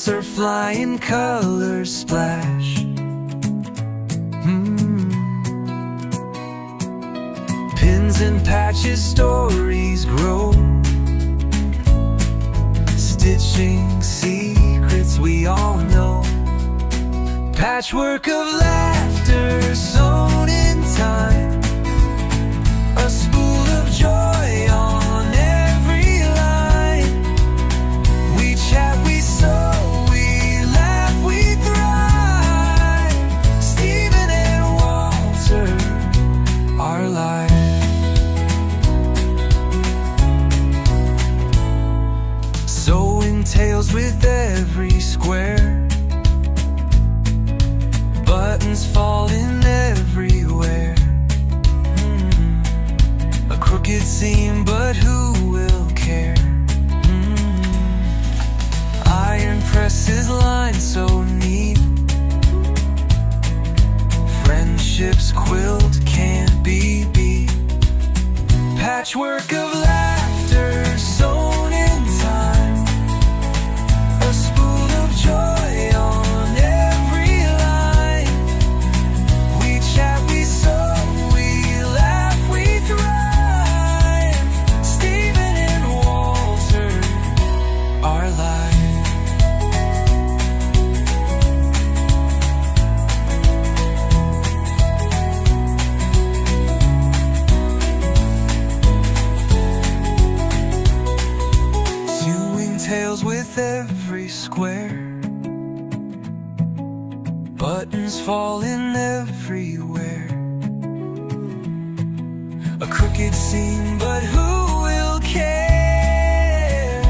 Walter flying colors splash. Pins and patches, stories grow. Stitching secrets we all know. Patchwork of laughter sewn in time. A spool of joy on every line. We chat, we sew, we laugh, we thrive. Stephen and Walter, our life. Sewing tales with every square. Buttons falling everywhere. A crooked seam, but who will care? Iron presses lined so neat. Friendships quilt can't be beat. Patchwork of laughter sewn in time. A spool of joy on every line. We chat, we sew, we laugh, we thrive. Stephen and Walter, our life. Sewing tales with every square. Buttons falling everywhere. A crooked seam, but who will care?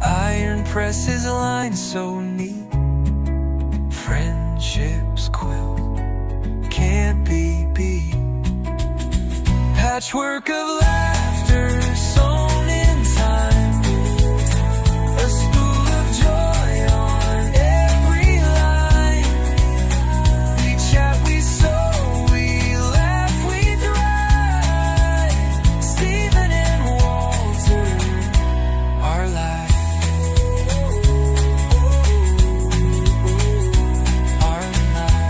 Iron presses lined so neat. Friendships quilt can't be beat. Patchwork of laughter sewn in time. A spool of joy on every line. We chat, we sew, we laugh, we thrive. Stephen and Walter, our life. Our life.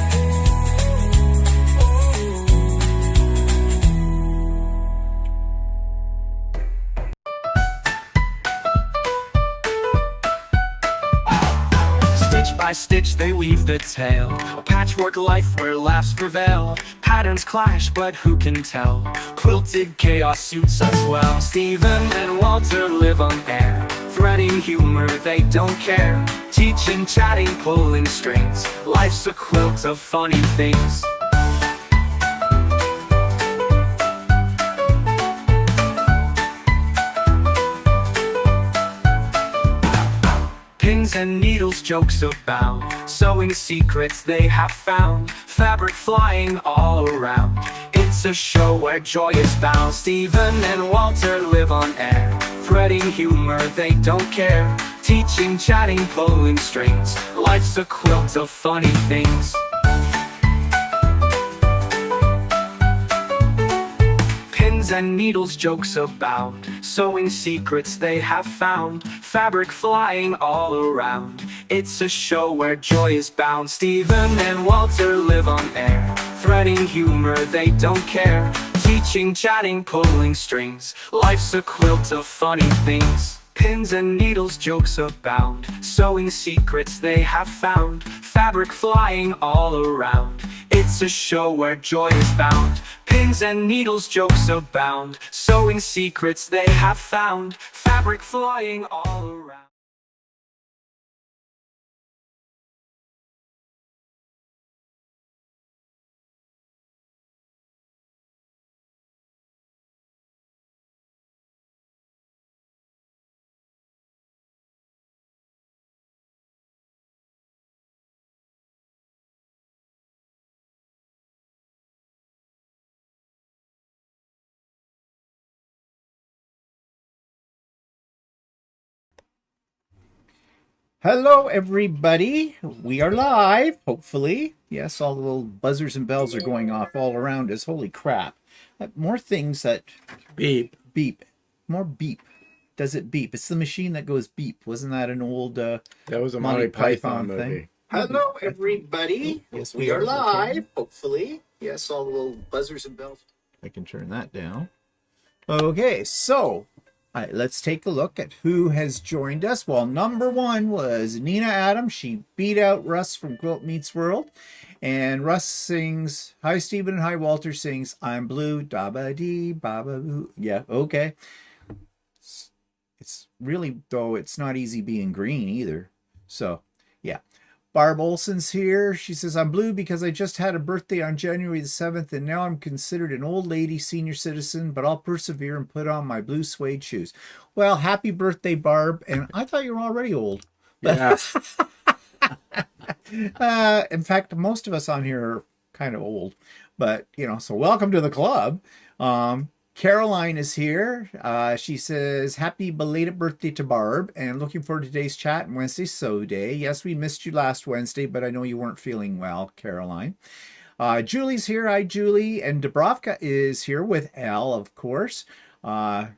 Stitch by stitch they weave the tale. A patchwork life where laughs prevail. Patterns clash, but who can tell? Quilted chaos suits us well. Stephen and Walter live on air. Threading humor, they don't care. Teaching, chatting, pulling strings. Life's a quilt of funny things. Pins and needles, jokes abound. Sewing secrets they have found. Fabric flying all around. It's a show where joy is bound. Stephen and Walter live on air. Threading humor, they don't care. Teaching, chatting, pulling strings. Life's a quilt of funny things. Pins and needles, jokes abound. Sewing secrets they have found. Fabric flying all around. It's a show where joy is bound. Stephen and Walter live on air. Threading humor, they don't care. Teaching, chatting, pulling strings. Life's a quilt of funny things. Pins and needles, jokes abound. Sewing secrets they have found. Fabric flying all around. It's a show where joy is bound. Pins and needles, jokes abound. Sewing secrets they have found. Fabric flying all around. Hello, everybody. We are live, hopefully. Yes, all the little buzzers and bells are going off all around us. Holy crap. More things that beep. Beep. More beep. does it beep? It's the machine that goes beep. Wasn't that an old That was a Monty Python movie. thing? Hello, everybody. Yes, we are live, hopefully. Yes, all the little buzzers and bells. I can turn that down. Okay, so all right, let's take a look at who has joined us. Well, number one was Nina Adams. She beat out Russ from Quilt Meets World. And Russ sings, hi, Stephen, and hi, Walter sings, I'm blue, da-ba-dee, ba-ba-boo. Yeah, okay. It's really, though, it's not easy being green either. So, yeah. Barb Olson's here. She says, I'm blue because I just had a birthday on January the 7th, and now I'm considered an old lady senior citizen, but I'll persevere and put on my blue suede shoes. Well, happy birthday, Barb. And I thought you were already old. Yeah. In fact, most of us on here are kind of old, but so welcome to the club. Caroline is here. She says, happy belated birthday to Barb and looking forward to today's chat and Wednesday So Day. Yes, we missed you last Wednesday, but I know you weren't feeling well, Caroline. Julie's here. Hi, Julie. And Dubrovka is here with Elle, of course.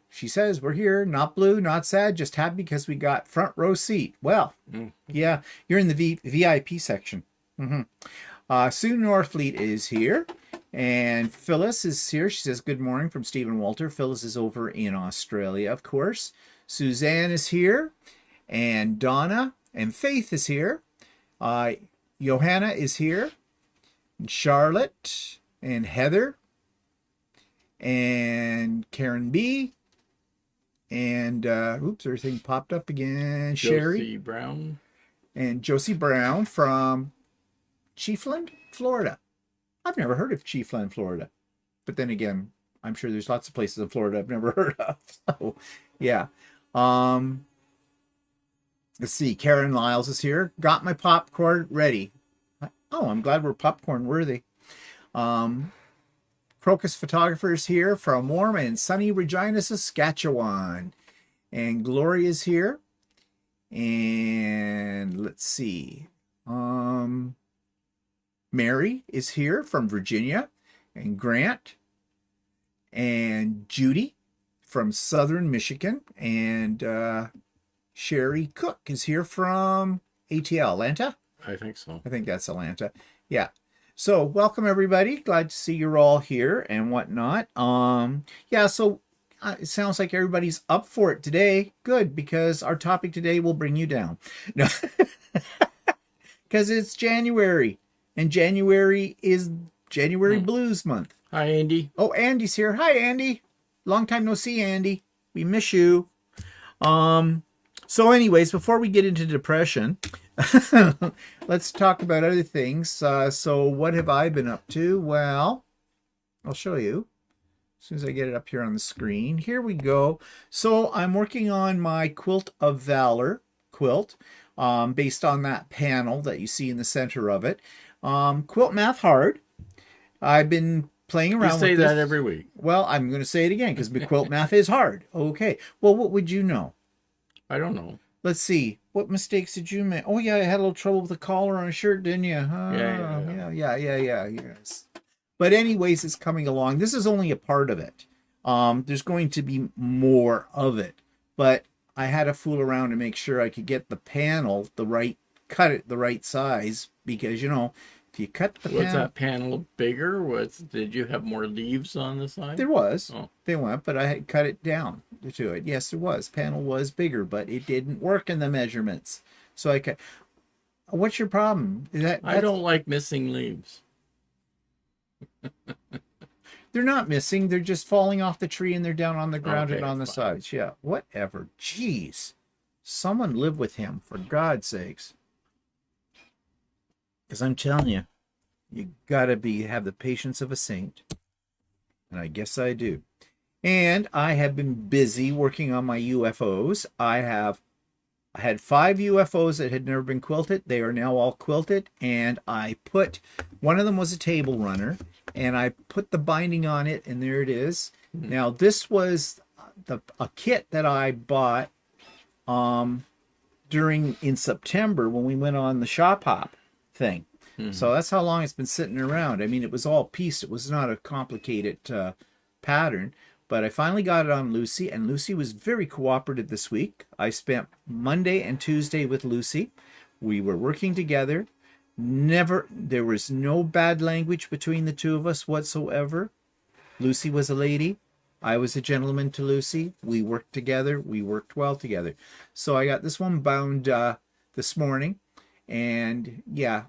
She says, we're here, not blue, not sad, just happy because we got front row seat. Well, yeah, you're in the VIP section. Sue Northfleet is here. And Phyllis is here. She says, good morning from Stephen Walter. Phyllis is over in Australia, of course. Suzanne is here. And Donna and Faith is here. Johanna is here. And Charlotte and Heather. And Karen B. And, oops, everything popped up again. Sherry. Josie Brown. And Josie Brown from Chiefland, Florida. I've never heard of Chiefland, Florida. But then again, I'm sure there's lots of places in Florida I've never heard of. So, yeah. Let's see. Karen Lyles is here. Got my popcorn ready. Oh, I'm glad we're popcorn worthy. Crocus Photographer is here from warm and sunny Regina, Saskatchewan. And Gloria is here. And let's see. Mary is here from Virginia, and Grant, and Judy from Southern Michigan, and Sherry Cook is here from ATL, Atlanta? I think so. I think that's Atlanta. Yeah. So welcome, everybody. Glad to see you're all here and whatnot. Yeah, so it sounds like everybody's up for it today. Good, because our topic today will bring you down. No, because it's January. And January is January Blues Month. Hi, Andy. Oh, Andy's here. Hi, Andy. Long time no see, Andy. We miss you. So anyways, before we get into depression, let's talk about other things. So what have I been up to? Well, I'll show you as soon as I get it up here on the screen. Here we go. So I'm working on my Quilt of Valor quilt, based on that panel that you see in the center of it. Quilt Math Hard. I've been playing around with this. You say that every week. Well, I'm going to say it again because Quilt Math is hard. Okay. Well, what would you know? I don't know. Let's see. What mistakes did you make? Oh, yeah, I had a little trouble with the collar on a shirt, didn't you? Yeah. Yes. But anyways, it's coming along. This is only a part of it. There's going to be more of it. But I had to fool around to make sure I could get the panel cut it the right size because, if you cut the panel... Was that panel bigger? Did you have more leaves on the side? There was. Oh. They went, but I had cut it down to it. Yes, there was. Panel was bigger, but it didn't work in the measurements. So I cut... What's your problem? I don't like missing leaves. They're not missing. They're just falling off the tree and they're down on the ground and on the fine. sides. Yeah, whatever. Jeez. Someone live with him, for God's sakes. Because I'm telling you, you gotta have the patience of a saint. And I guess I do. And I have been busy working on my UFOs. I had 5 UFOs that had never been quilted. They are now all quilted. And one of them was a table runner. And I put the binding on it, and there it is. Mm-hmm. Now, this was a kit that I bought in September when we went on the shop hop thing. Mm-hmm. So that's how long it's been sitting around. I mean, it was all pieced. It was not a complicated pattern. But I finally got it on Lucy, and Lucy was very cooperative this week. I spent Monday and Tuesday with Lucy. We were working together. There was no bad language between the two of us whatsoever. Lucy was a lady. I was a gentleman to Lucy. We worked together. We worked well together. So I got this one bound this morning. And yeah,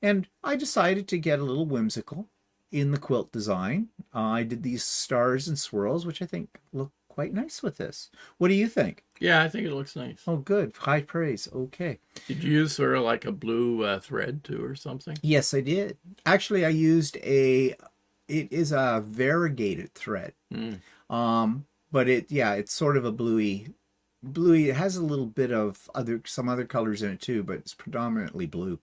and I decided to get a little whimsical in the quilt design. I did these stars and swirls, which I think look quite nice with this. What do you think? Yeah, I think it looks nice. Oh, good. High praise. Okay. Did you use sort of like a blue thread too or something? Yes, I did. Actually, I used it is a variegated thread. But it's sort of a bluey. It has a little bit of some other colors in it too, but it's predominantly blue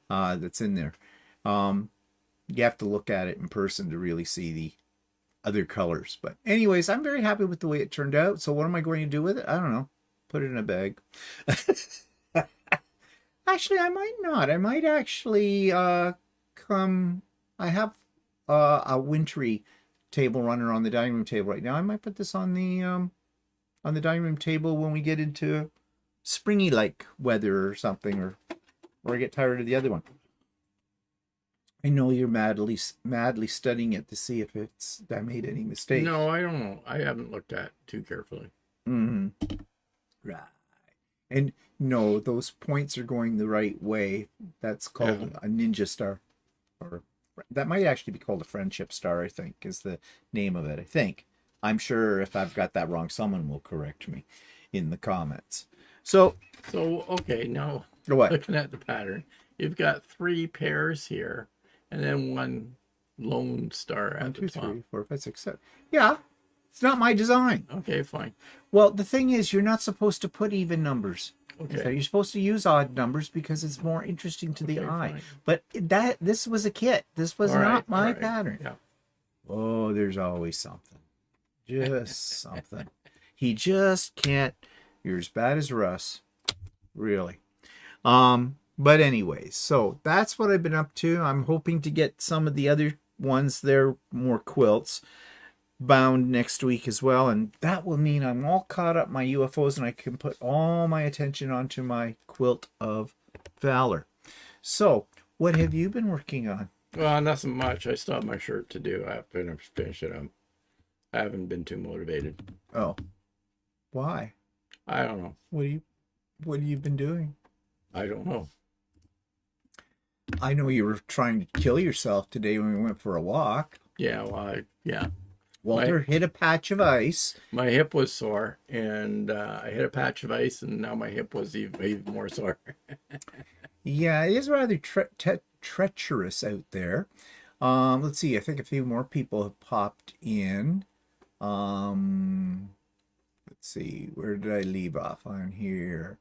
that's in there. You have to look at it in person to really see the other colors. But anyways, I'm very happy with the way it turned out. So what am I going to do with it? I don't know. Put it in a bag. Actually, I might not. I might actually come. I have a wintry table runner on the dining room table right now. I might put this on the dining room table when we get into springy like weather or something, or I get tired of the other one. I know you're madly studying it to see if I made any mistakes. No, I don't know. I haven't looked at it too carefully. Right. And no, those points are going the right way. That's called a ninja star. Or that might actually be called a friendship star, I think, is the name of it. I think. I'm sure if I've got that wrong, someone will correct me in the comments. So okay, now what? Looking at the pattern, you've got 3 pairs here, and then 1 lone star at 1, the 2, top. 3, 4, 5, 6, 7. Yeah, it's not my design. Okay, fine. Well, the thing is, you're not supposed to put even numbers. Okay. You're supposed to use odd numbers because it's more interesting to the eye. Fine. But this was a kit. This was not my pattern. Yeah. Oh, there's always something. Just something. He just can't. You're as bad as Russ. Really. But anyways, so that's what I've been up to. I'm hoping to get some of the other ones, they're more quilts, bound next week as well. And that will mean I'm all caught up my UFOs and I can put all my attention onto my quilt of valor. So what have you been working on? Well, nothing much. I still have my shirt to do. I have to finish it up. I haven't been too motivated. Oh, why? I don't know. What have you been doing? I don't know. I know you were trying to kill yourself today when we went for a walk. Yeah, well, yeah. Walter hit a patch of ice. My hip was sore, and I hit a patch of ice, and now my hip was even more sore. Yeah, it is rather treacherous out there. Let's see. I think a few more people have popped in. Let's see. Where did I leave off on here?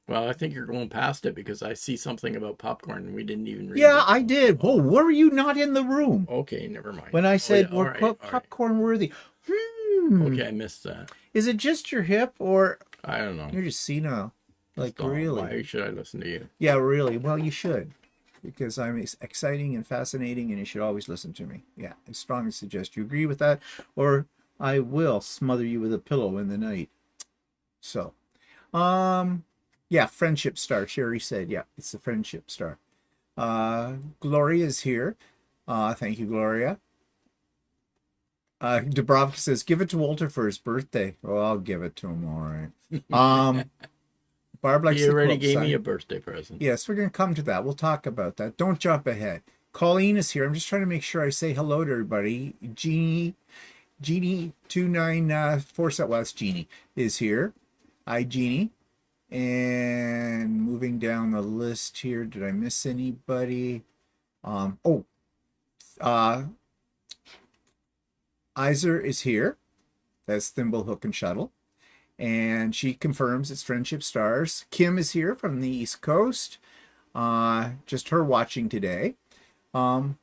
Well, I think you're going past it because I see something about popcorn and we didn't even read Yeah, it. I did. Whoa, were you not in the room? Okay, never mind. When I said we're all right. popcorn worthy. Okay, I missed that. Is it just your hip or I don't know. you're just senile? Like, Stop. really? Why should I listen to you? Yeah, really. Well, you should. Because I'm exciting and fascinating and you should always listen to me. Yeah, I strongly suggest you agree with that or I will smother you with a pillow in the night. So, yeah, friendship star. Sherry said, yeah, it's the friendship star. Gloria's here. Thank you, Gloria. Dubrovka says, give it to Walter for his birthday. Oh, I'll give it to him, all right. Barb likes He already the quilt gave sign. me a birthday present. Yes, we're going to come to that. We'll talk about that. Don't jump ahead. Colleen is here. I'm just trying to make sure I say hello to everybody. Jeannie 294, well, that's Jeannie, is here. Hi, Jeannie. And moving down the list here, did I miss anybody? Iser is here. That's Thimble, Hook, and Shuttle. And she confirms it's Friendship Stars. Kim is here from the East Coast. Just her watching today. Barb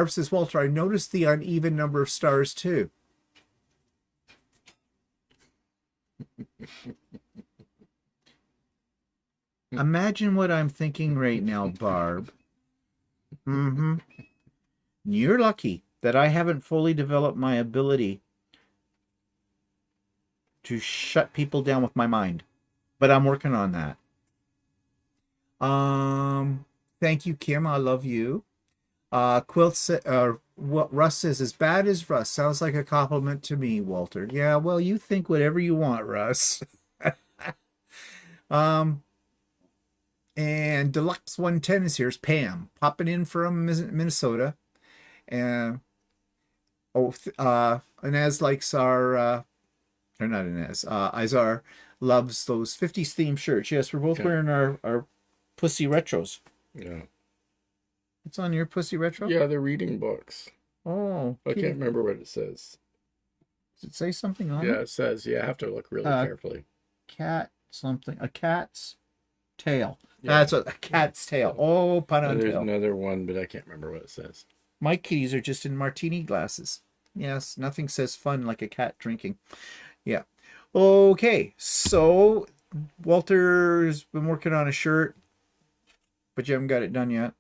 says, Walter, I noticed the uneven number of stars too. Imagine what I'm thinking right now, Barb. You're lucky. that I haven't fully developed my ability to shut people down with my mind, but I'm working on that. Thank you, Kim. I love you. What Russ says, as bad as Russ sounds like a compliment to me, Walter. Yeah, well, you think whatever you want, Russ. And Deluxe 110 is here. It's Pam popping in from Minnesota. And Inez likes our or not Inez, Izar loves those 50s theme shirts. Yes, we're both wearing our Pussy Retros. Yeah. It's on your Pussy Retro? Yeah, they're reading books. Oh. I can't remember what it says. Does it say something on it? Yeah, it says, I have to look really carefully. Cat something. A cat's tail. Yeah. That's a cat's tail. Oh, pun on There's tail. another one, but I can't remember what it says. My kitties are just in martini glasses. Yes, nothing says fun like a cat drinking. Yeah. Okay, so Walter's been working on a shirt, but you haven't got it done yet.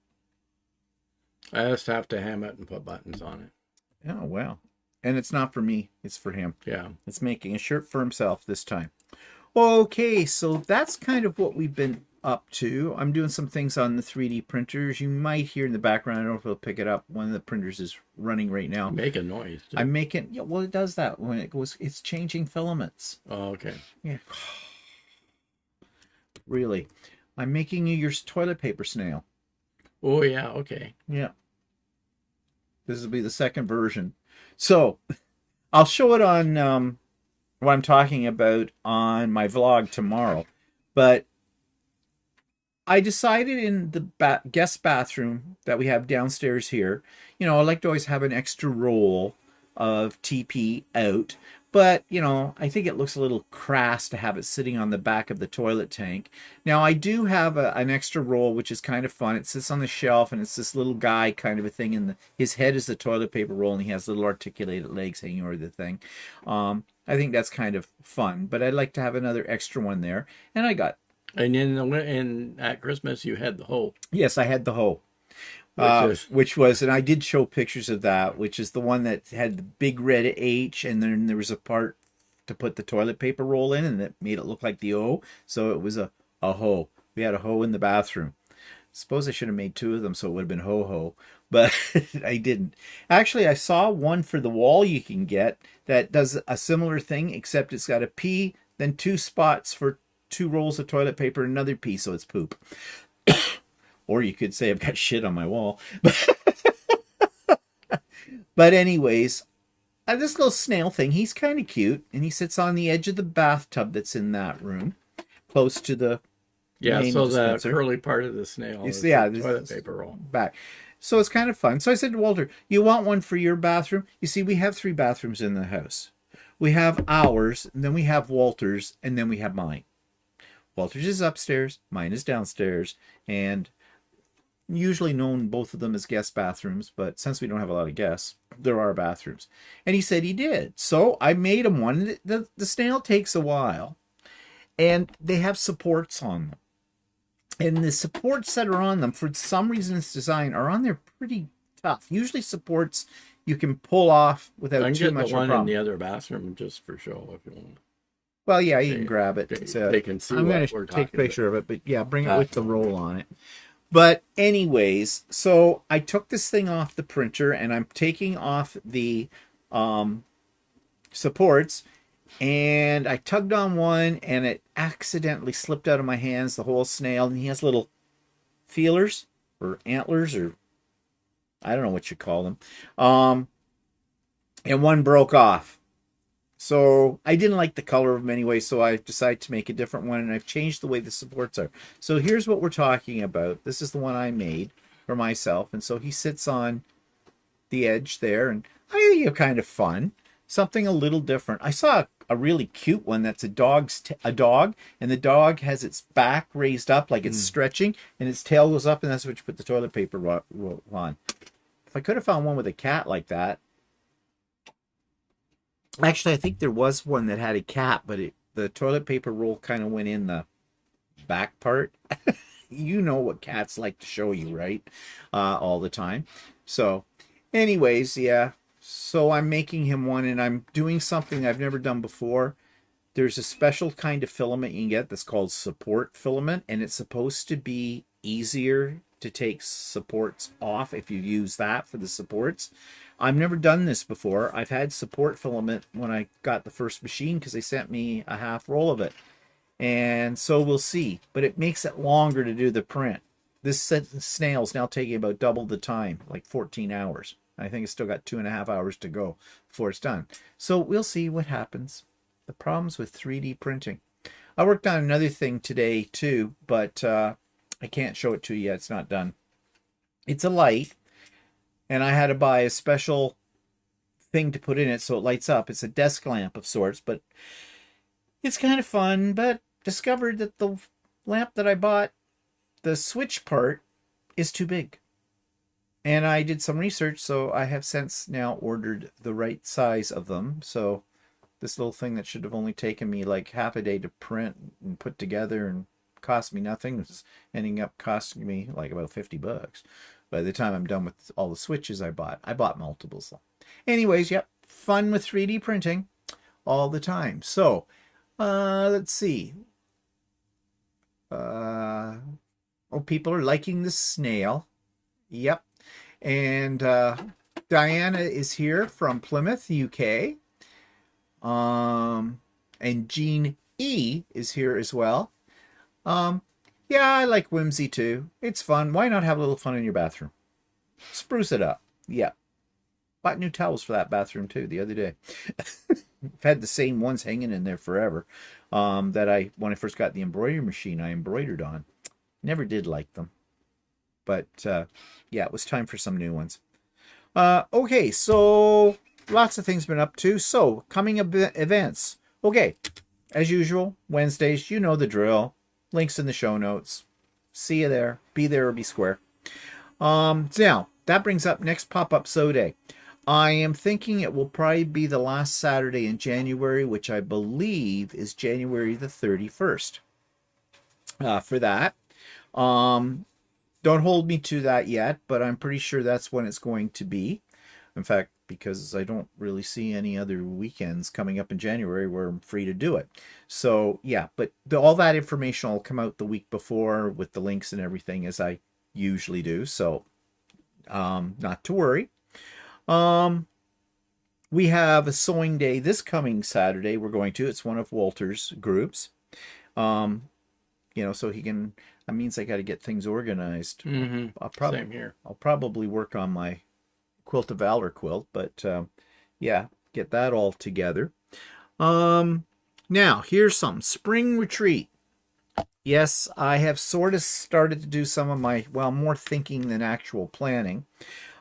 I just have to ham it and put buttons on it. Oh, wow. And it's not for me. It's for him. Yeah. It's making a shirt for himself this time. Okay, so that's kind of what we've been up to. I'm doing some things on the 3D printers. You might hear in the background, I don't know if it'll pick it up. One of the printers is running right now. Make a noise. Too. I'm making, yeah, well, it does that when it goes, it's changing filaments. Oh, okay. Yeah. Really. I'm making you your toilet paper snail. Oh, yeah, okay. Yeah. This will be the second version. So, I'll show it on what I'm talking about on my vlog tomorrow. But I decided in the guest bathroom that we have downstairs here, I like to always have an extra roll of TP out. But, I think it looks a little crass to have it sitting on the back of the toilet tank. Now, I do have an extra roll, which is kind of fun. It sits on the shelf, and it's this little guy kind of a thing. And his head is the toilet paper roll, and he has little articulated legs hanging over the thing. I think that's kind of fun. But I'd like to have another extra one there. And I got... And in at Christmas, you had the hoe. Yes, I had the hoe. Which was, and I did show pictures of that, which is the one that had the big red H, and then there was a part to put the toilet paper roll in, and that made it look like the O. So it was a hoe. We had a hoe in the bathroom. Suppose I should have made two of them so it would have been ho-ho, but I didn't. Actually, I saw one for the wall you can get that does a similar thing, except it's got a P, then two spots for 2 rolls of toilet paper, another P, so it's poop. Or you could say I've got shit on my wall. But anyways, this little snail thing, he's kind of cute. And he sits on the edge of the bathtub that's in that room, close to the main so dispenser. the curly part of the snail is the toilet paper roll. Back. So it's kind of fun. So I said to Walter, you want one for your bathroom? You see, we have 3 bathrooms in the house. We have ours, and then we have Walter's, and then we have mine. Walter's is upstairs, mine is downstairs, and... usually known both of them as guest bathrooms, but since we don't have a lot of guests, there are bathrooms. And he said he did. So I made him one. The snail takes a while, and they have supports on them. And the supports that are on them, for some reason it's designed, are on there pretty tough. Usually supports you can pull off without too much of a problem. I can get the one in the other bathroom just for show if you want. Well, yeah, you can grab it. They can see I'm going to take a picture of it, but yeah, bring it with the roll on it. But anyways, so I took this thing off the printer, and I'm taking off the supports, and I tugged on one, and it accidentally slipped out of my hands, the whole snail, and he has little feelers or antlers, or I don't know what you call them, and one broke off. So I didn't like the color of them anyway, so I decided to make a different one, and I've changed the way the supports are. So here's what we're talking about. This is the one I made for myself, and so he sits on the edge there, and I think it's kind of fun. Something a little different. I saw a really cute one that's a dog, and the dog has its back raised up like it's stretching, and its tail goes up, and that's what you put the toilet paper roll on. If I could have found one with a cat like that. Actually, I think there was one that had a cat, but the toilet paper roll kind of went in the back part. You know what cats like to show you, right? All the time. So Anyways, yeah. So I'm making him one, and I'm doing something I've never done before. There's a special kind of filament you can get that's called support filament, and it's supposed to be easier to take supports off if you use that for the supports. I've never done this before. I've had support filament when I got the first machine because they sent me a half roll of it. And so we'll see. But it makes it longer to do the print. This snail's now taking about double the time, like 14 hours. I think it's still got 2.5 hours to go before it's done. So we'll see what happens. The problems with 3D printing. I worked on another thing today too, but I can't show it to you yet. It's not done. It's a light, and I had to buy a special thing to put in it so it lights up. It's a desk lamp of sorts, but it's kind of fun. But discovered that the lamp that I bought, the switch part, is too big. And I did some research, so I have since now ordered the right size of them. So this little thing that should have only taken me like half a day to print and put together and cost me nothing is ending up costing me like about $50 by the time I'm done with all the switches I bought. I bought multiples. Anyways, yep, fun with 3D printing all the time. So let's see. People are liking the snail. Yep. And Diana is here from Plymouth, UK. And Jean E is here as well. Yeah, I like whimsy too. It's fun. Why not have a little fun in your bathroom? Spruce it up. Yeah. Bought new towels for that bathroom too the other day. I've had the same ones hanging in there forever. That when I first got the embroidery machine, I embroidered on. Never did like them. But yeah, it was time for some new ones. Okay, so lots of things been up to. So coming events. Okay, as usual, Wednesdays, you know the drill. Links in the show notes. See you there. Be there or be square. Now, that brings up next pop-up sew day. I am thinking it will probably be the last Saturday in January, which I believe is January the 31st. For that. Don't hold me to that yet, but I'm pretty sure that's when it's going to be. In fact, because I don't really see any other weekends coming up in January where I'm free to do it. So yeah, but all that information will come out the week before with the links and everything as I usually do. So not to worry. We have a sewing day this coming Saturday. We're going to. It's one of Walter's groups. So he can. That means I got to get things organized. Mm-hmm. Same here. I'll probably work on my Quilt of Valor quilt, but yeah, get that all together. Now here's some spring retreat. Yes, I have sort of started to do some of my, more thinking than actual planning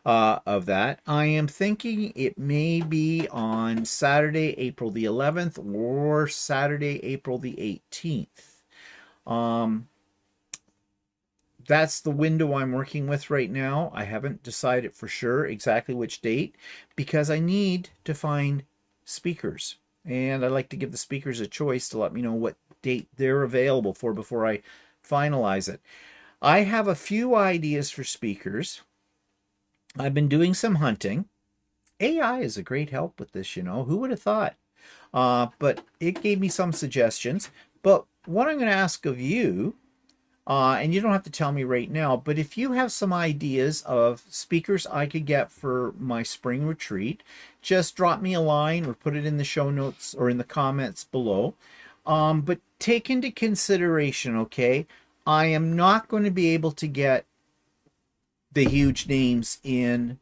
of that. I am thinking it may be on Saturday, April the 11th or Saturday, April the 18th. That's the window I'm working with right now. I haven't decided for sure exactly which date because I need to find speakers. And I like to give the speakers a choice to let me know what date they're available for before I finalize it. I have a few ideas for speakers. I've been doing some hunting. AI is a great help with this, Who would have thought? But it gave me some suggestions. But what I'm going to ask of you, and you don't have to tell me right now, but if you have some ideas of speakers I could get for my spring retreat, just drop me a line or put it in the show notes or in the comments below. But take into consideration, okay, I am not going to be able to get the huge names in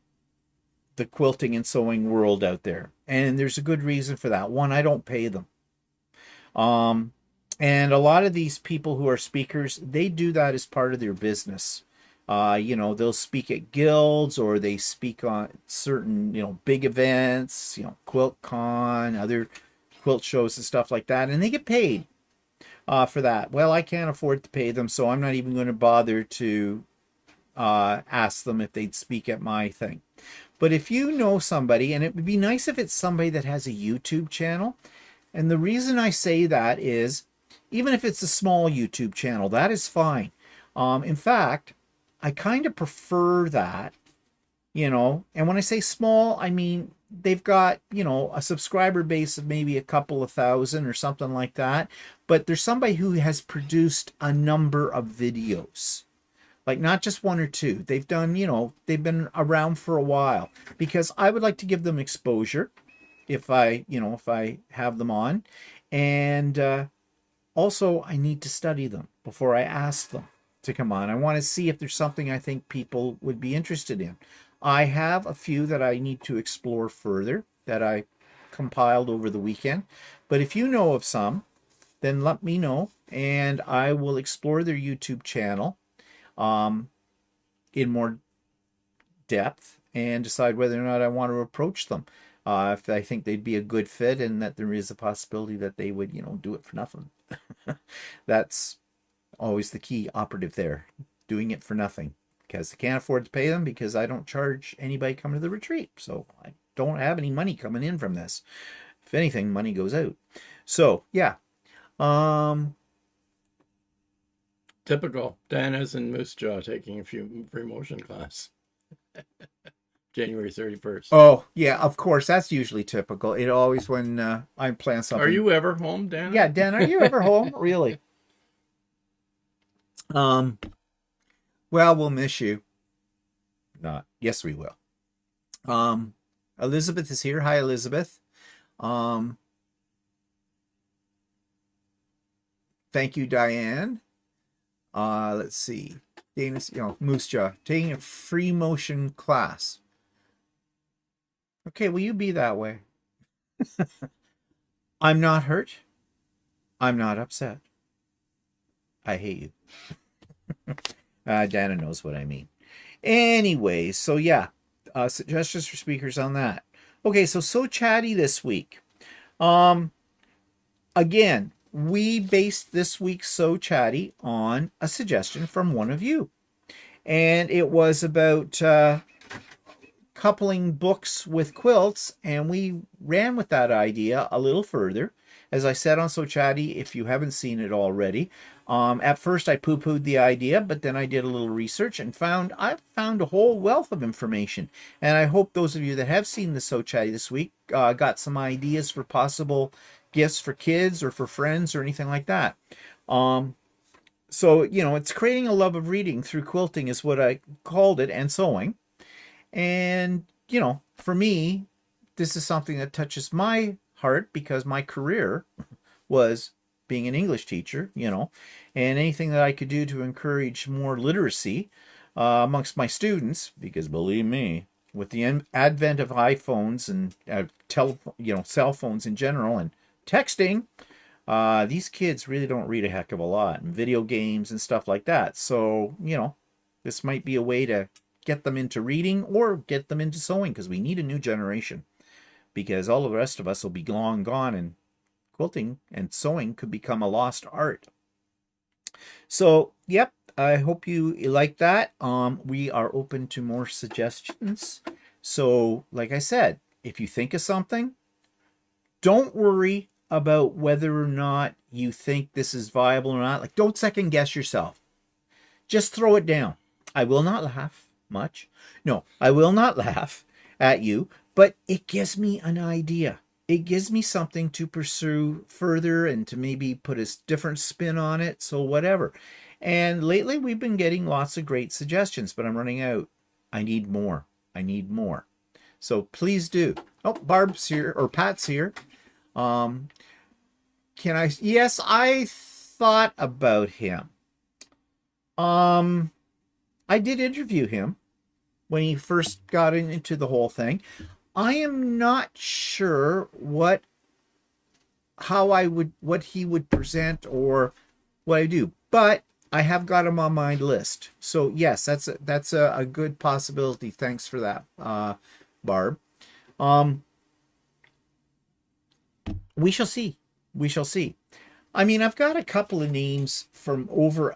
the quilting and sewing world out there. And there's a good reason for that. One, I don't pay them. And a lot of these people who are speakers, they do that as part of their business. They'll speak at guilds or they speak on certain, big events, QuiltCon, other quilt shows and stuff like that. And they get paid for that. Well, I can't afford to pay them, so I'm not even going to bother to ask them if they'd speak at my thing. But if you know somebody, and it would be nice if it's somebody that has a YouTube channel. And the reason I say that is, even if it's a small YouTube channel, that is fine. In fact, I kind of prefer that, you know. And when I say small, I mean they've got, you know, a subscriber base of maybe a couple of thousand or something like that. But there's somebody who has produced a number of videos, like not just one or two. They've done, you know, they've been around for a while, because I would like to give them exposure if I, you know, if I have them on. And also I need to study them before I ask them to come on. I want to see if there's something I think people would be interested in. I have a few that I need to explore further that I compiled over the weekend. But if you know of some, then let me know, and I will explore their YouTube channel in more depth and decide whether or not I want to approach them. If I think they'd be a good fit and that there is a possibility that they would, you know, do it for nothing. That's always the key operative there, doing it for nothing, because I can't afford to pay them, because I don't charge anybody coming to the retreat. So I don't have any money coming in from this. If anything, money goes out. So yeah. Typical. Dana's in Moose Jaw taking a free motion class. January 31st. Oh, yeah, of course. That's usually typical. It always, when I plan something. Are you ever home, Dana? Yeah, Dan, are you ever home? Really? Well, we'll miss you. Not. Yes, we will. Elizabeth is here. Hi, Elizabeth. Thank you, Diane. Let's see. Dana's, you know, Moose Jaw, taking a free motion class. Okay, will you be that way? I'm not hurt. I'm not upset. I hate you. Dana knows what I mean. Anyway, so yeah, suggestions for speakers on that. Okay, so Chatty this week. Again, we based this week's So Chatty on a suggestion from one of you. And it was about coupling books with quilts, and we ran with that idea a little further. As I said on So Chatty, if you haven't seen it already, at first I poo-pooed the idea, but then I did a little research and I found a whole wealth of information. And I hope those of you that have seen the So Chatty this week got some ideas for possible gifts for kids or for friends or anything like that. So, you know, it's creating a love of reading through quilting is what I called it, and sewing. And, you know, for me, this is something that touches my heart, because my career was being an English teacher, you know, and anything that I could do to encourage more literacy amongst my students, because believe me, with the advent of iPhones and cell phones in general and texting, these kids really don't read a heck of a lot, and video games and stuff like that. So, you know, this might be a way to get them into reading or get them into sewing, because we need a new generation, because all the rest of us will be long gone, and quilting and sewing could become a lost art. So, yep, I hope you like that. We are open to more suggestions. So, like I said, if you think of something, don't worry about whether or not you think this is viable or not. Like, don't second guess yourself. Just throw it down. I will not laugh much. No, I will not laugh at you, but it gives me an idea. It gives me something to pursue further and to maybe put a different spin on it. So whatever. And lately we've been getting lots of great suggestions, but I'm running out. I need more. I need more. So please do. Oh, Barb's here, or Pat's here. Yes, I thought about him. I did interview him when he first got into the whole thing. I am not sure what he would present or what I do, but I have got him on my list. So yes, that's a good possibility. Thanks for that, Barb. We shall see. We shall see. I mean, I've got a couple of names from over.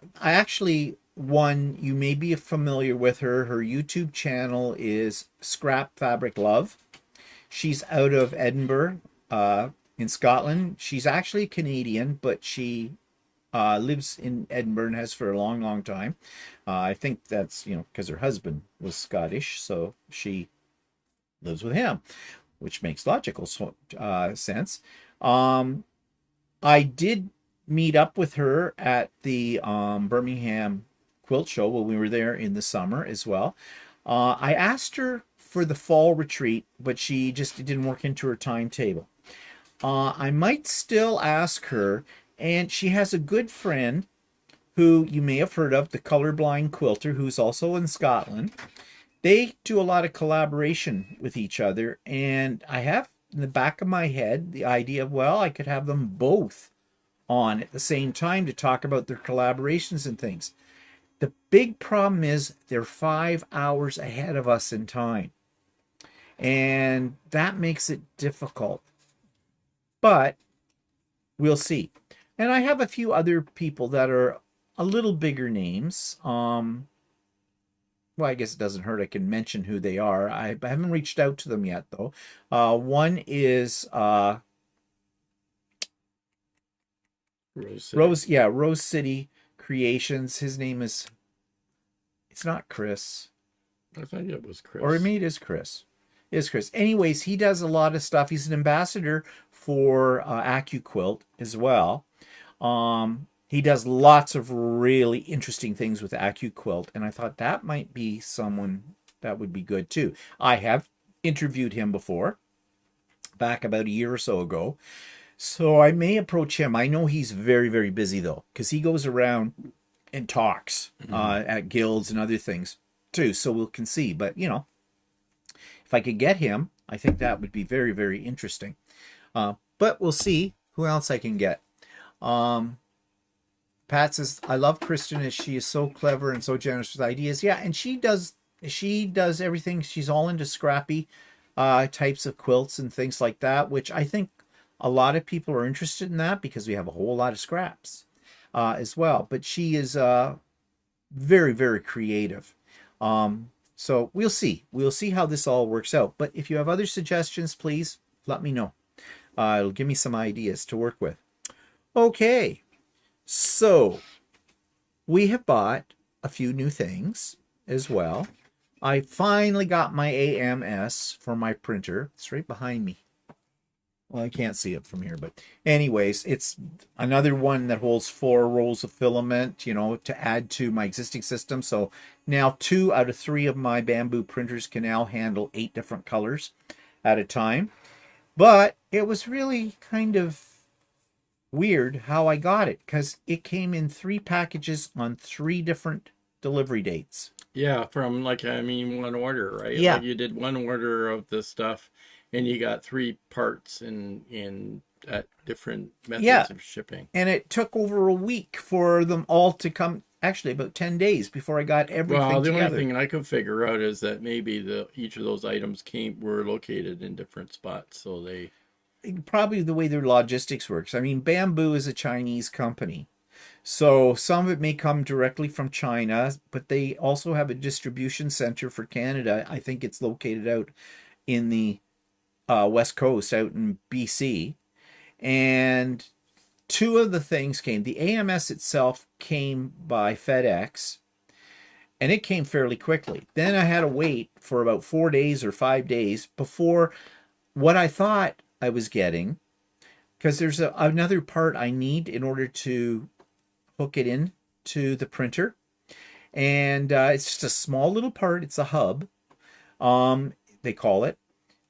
One, you may be familiar with her. Her YouTube channel is Scrap Fabric Love. She's out of Edinburgh, in Scotland. She's actually Canadian, but she lives in Edinburgh and has for a long, long time. I think that's, because her husband was Scottish, so she lives with him, which makes logical sense. I did meet up with her at the Birmingham Quilt Show when we were there in the summer as well. I asked her for the fall retreat, but she just didn't work into her timetable. I might still ask her, and she has a good friend who you may have heard of, the colorblind quilter, who's also in Scotland. They do a lot of collaboration with each other, and I have in the back of my head the idea of, well, I could have them both on at the same time to talk about their collaborations and things. The big problem is they're 5 hours ahead of us in time, and that makes it difficult. But we'll see. And I have a few other people that are a little bigger names. Well, I guess it doesn't hurt. I can mention who they are. I haven't reached out to them yet, though. One is Rose City Creations. His name is, it's not Chris. I think it was Chris. Or maybe it is Chris. It is Chris. Anyways, he does a lot of stuff. He's an ambassador for AccuQuilt as well. He does lots of really interesting things with AccuQuilt, and I thought that might be someone that would be good too. I have interviewed him before, back about a year or so ago, so I may approach him. I know he's very, very busy though, because he goes around and talks at guilds and other things too, so we can see. But, if I could get him, I think that would be very, very interesting. But we'll see who else I can get. Pat says, I love Kristen as she is so clever and so generous with ideas. Yeah, and she does everything. She's all into scrappy types of quilts and things like that, which I think a lot of people are interested in that because we have a whole lot of scraps as well. But she is very, very creative. So we'll see. We'll see how this all works out. But if you have other suggestions, please let me know. It'll give me some ideas to work with. Okay, so we have bought a few new things as well. I finally got my AMS for my printer. It's right behind me. Well, I can't see it from here, but anyways, it's another one that holds 4 rolls of filament, to add to my existing system. So now 2 out of 3 of my bamboo printers can now handle 8 different colors at a time. But it was really kind of weird how I got it, because it came in 3 packages on 3 different delivery dates. Yeah, from one order, right? Yeah. Like you did one order of the stuff and you got 3 parts in at different methods of shipping. And it took over a week for them all to come. Actually, about 10 days before I got everything together. Well, the only thing I could figure out is that maybe each of those items were located in different spots, so they... Probably the way their logistics works. I mean, Bamboo is a Chinese company, so some of it may come directly from China, but they also have a distribution center for Canada. I think it's located out in the West Coast, out in BC. And 2 of the things came. The AMS itself came by FedEx, and it came fairly quickly. Then I had to wait for about 4 days or 5 days before what I thought I was getting, because there's another part I need in order to hook it in to the printer, and it's just a small little part. It's a hub, they call it,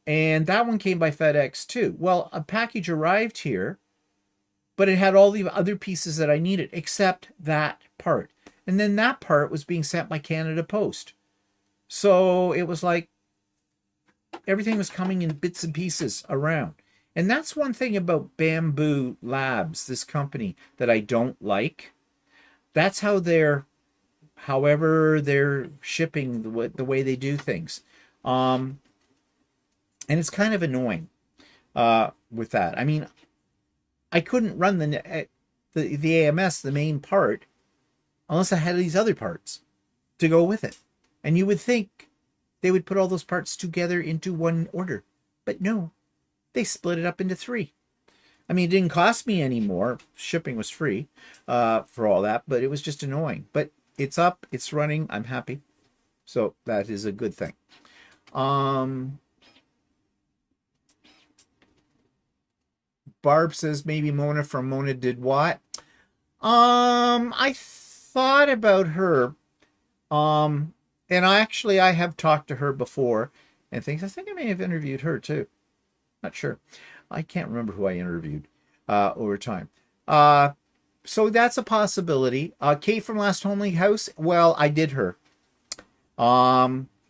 and that one came by FedEx too. Well, a package arrived here, but it had all the other pieces that I needed except that part, and then that part was being sent by Canada Post. So it was like everything was coming in bits and pieces around. And that's one thing about Bamboo Labs, this company, that I don't like. That's how however they're shipping, the way they do things. And it's kind of annoying with that. I mean, I couldn't run the AMS, the main part, unless I had these other parts to go with it. And you would think they would put all those parts together into one order. But no. They split it up into 3. I mean, it didn't cost me any more. Shipping was free for all that, but it was just annoying. But it's up, it's running. I'm happy. So that is a good thing. Barb says maybe Mona from Mona Did What? I thought about her. And I have talked to her before and things. I think I may have interviewed her too. Not sure. I can't remember who I interviewed over time. So that's a possibility. Kate from Last Homely House. Well, I did her.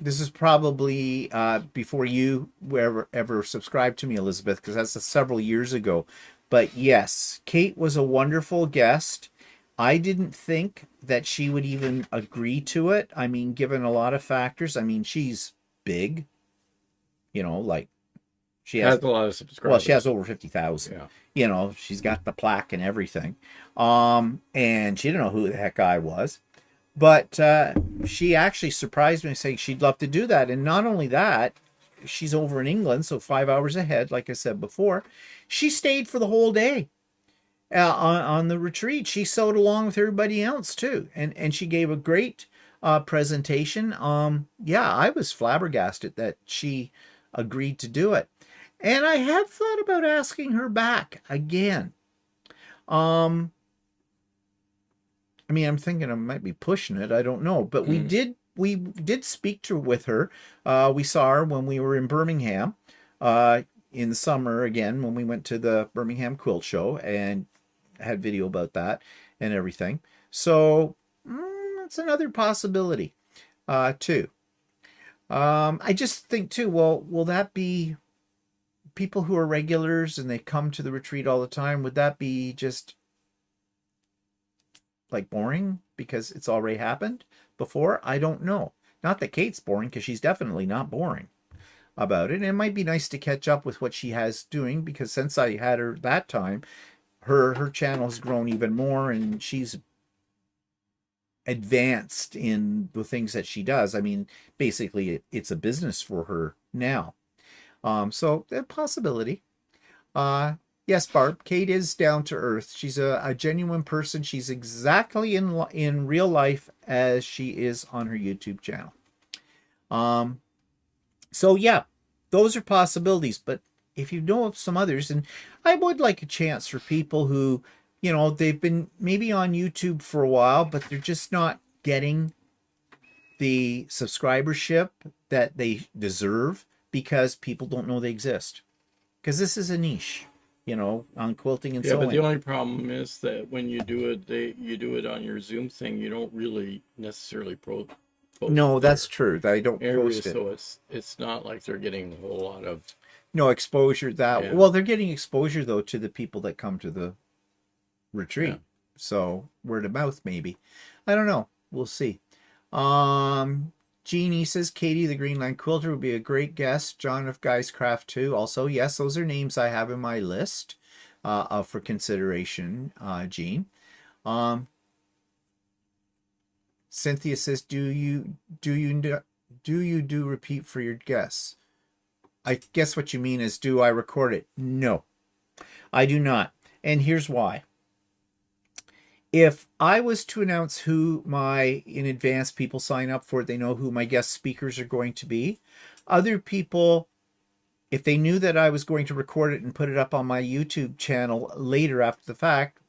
This is probably before you ever subscribed to me, Elizabeth, because that's several years ago. But yes, Kate was a wonderful guest. I didn't think that she would even agree to it. I mean, given a lot of factors. I mean, she's big. Like she has a lot of subscribers. Well, she has over 50,000. Yeah. She's got the plaque and everything. And she didn't know who the heck I was. But she actually surprised me saying she'd love to do that. And not only that, she's over in England, so 5 hours ahead, like I said before. She stayed for the whole day on the retreat. She sewed along with everybody else, too. And she gave a great presentation. I was flabbergasted that she agreed to do it. And I have thought about asking her back again. I mean, I'm thinking I might be pushing it. I don't know, but we did speak with her. We saw her when we were in Birmingham in the summer again, when we went to the Birmingham Quilt Show and had video about that and everything. So that's another possibility too. I just think too, well, will that be people who are regulars and they come to the retreat all the time? Would that be just like boring because it's already happened before? I don't know. Not that Kate's boring, because she's definitely not boring about it. And it might be nice to catch up with what she has doing, because since I had her that time, her channel has grown even more and she's advanced in the things that she does. I mean, basically it's a business for her now. So a possibility. Yes, Barb, Kate is down to earth. She's a genuine person. She's exactly in real life as she is on her YouTube channel. So yeah, those are possibilities. But if you know of some others, and I would like a chance for people who, they've been maybe on YouTube for a while, but they're just not getting the subscribership that they deserve because people don't know they exist. Because this is a niche. On quilting and sewing. Yeah, but the only problem is that when you do it, you do it on your Zoom thing. You don't really necessarily post. No, that's true. I don't post it. So it's not like they're getting a whole lot of exposure. Well, they're getting exposure though to the people that come to the retreat. Yeah. So word of mouth, maybe. I don't know. We'll see. Jeannie says Katie the Greenland Quilter would be a great guest. John of Guy's Craft too. Also, yes, those are names I have in my list for consideration. Jean. Cynthia says, do you do repeat for your guests? I guess what you mean is, do I record it? No, I do not, and here's why. If I was to announce who in advance people sign up for it, they know who my guest speakers are going to be. Other people, if they knew that I was going to record it and put it up on my YouTube channel later after the fact,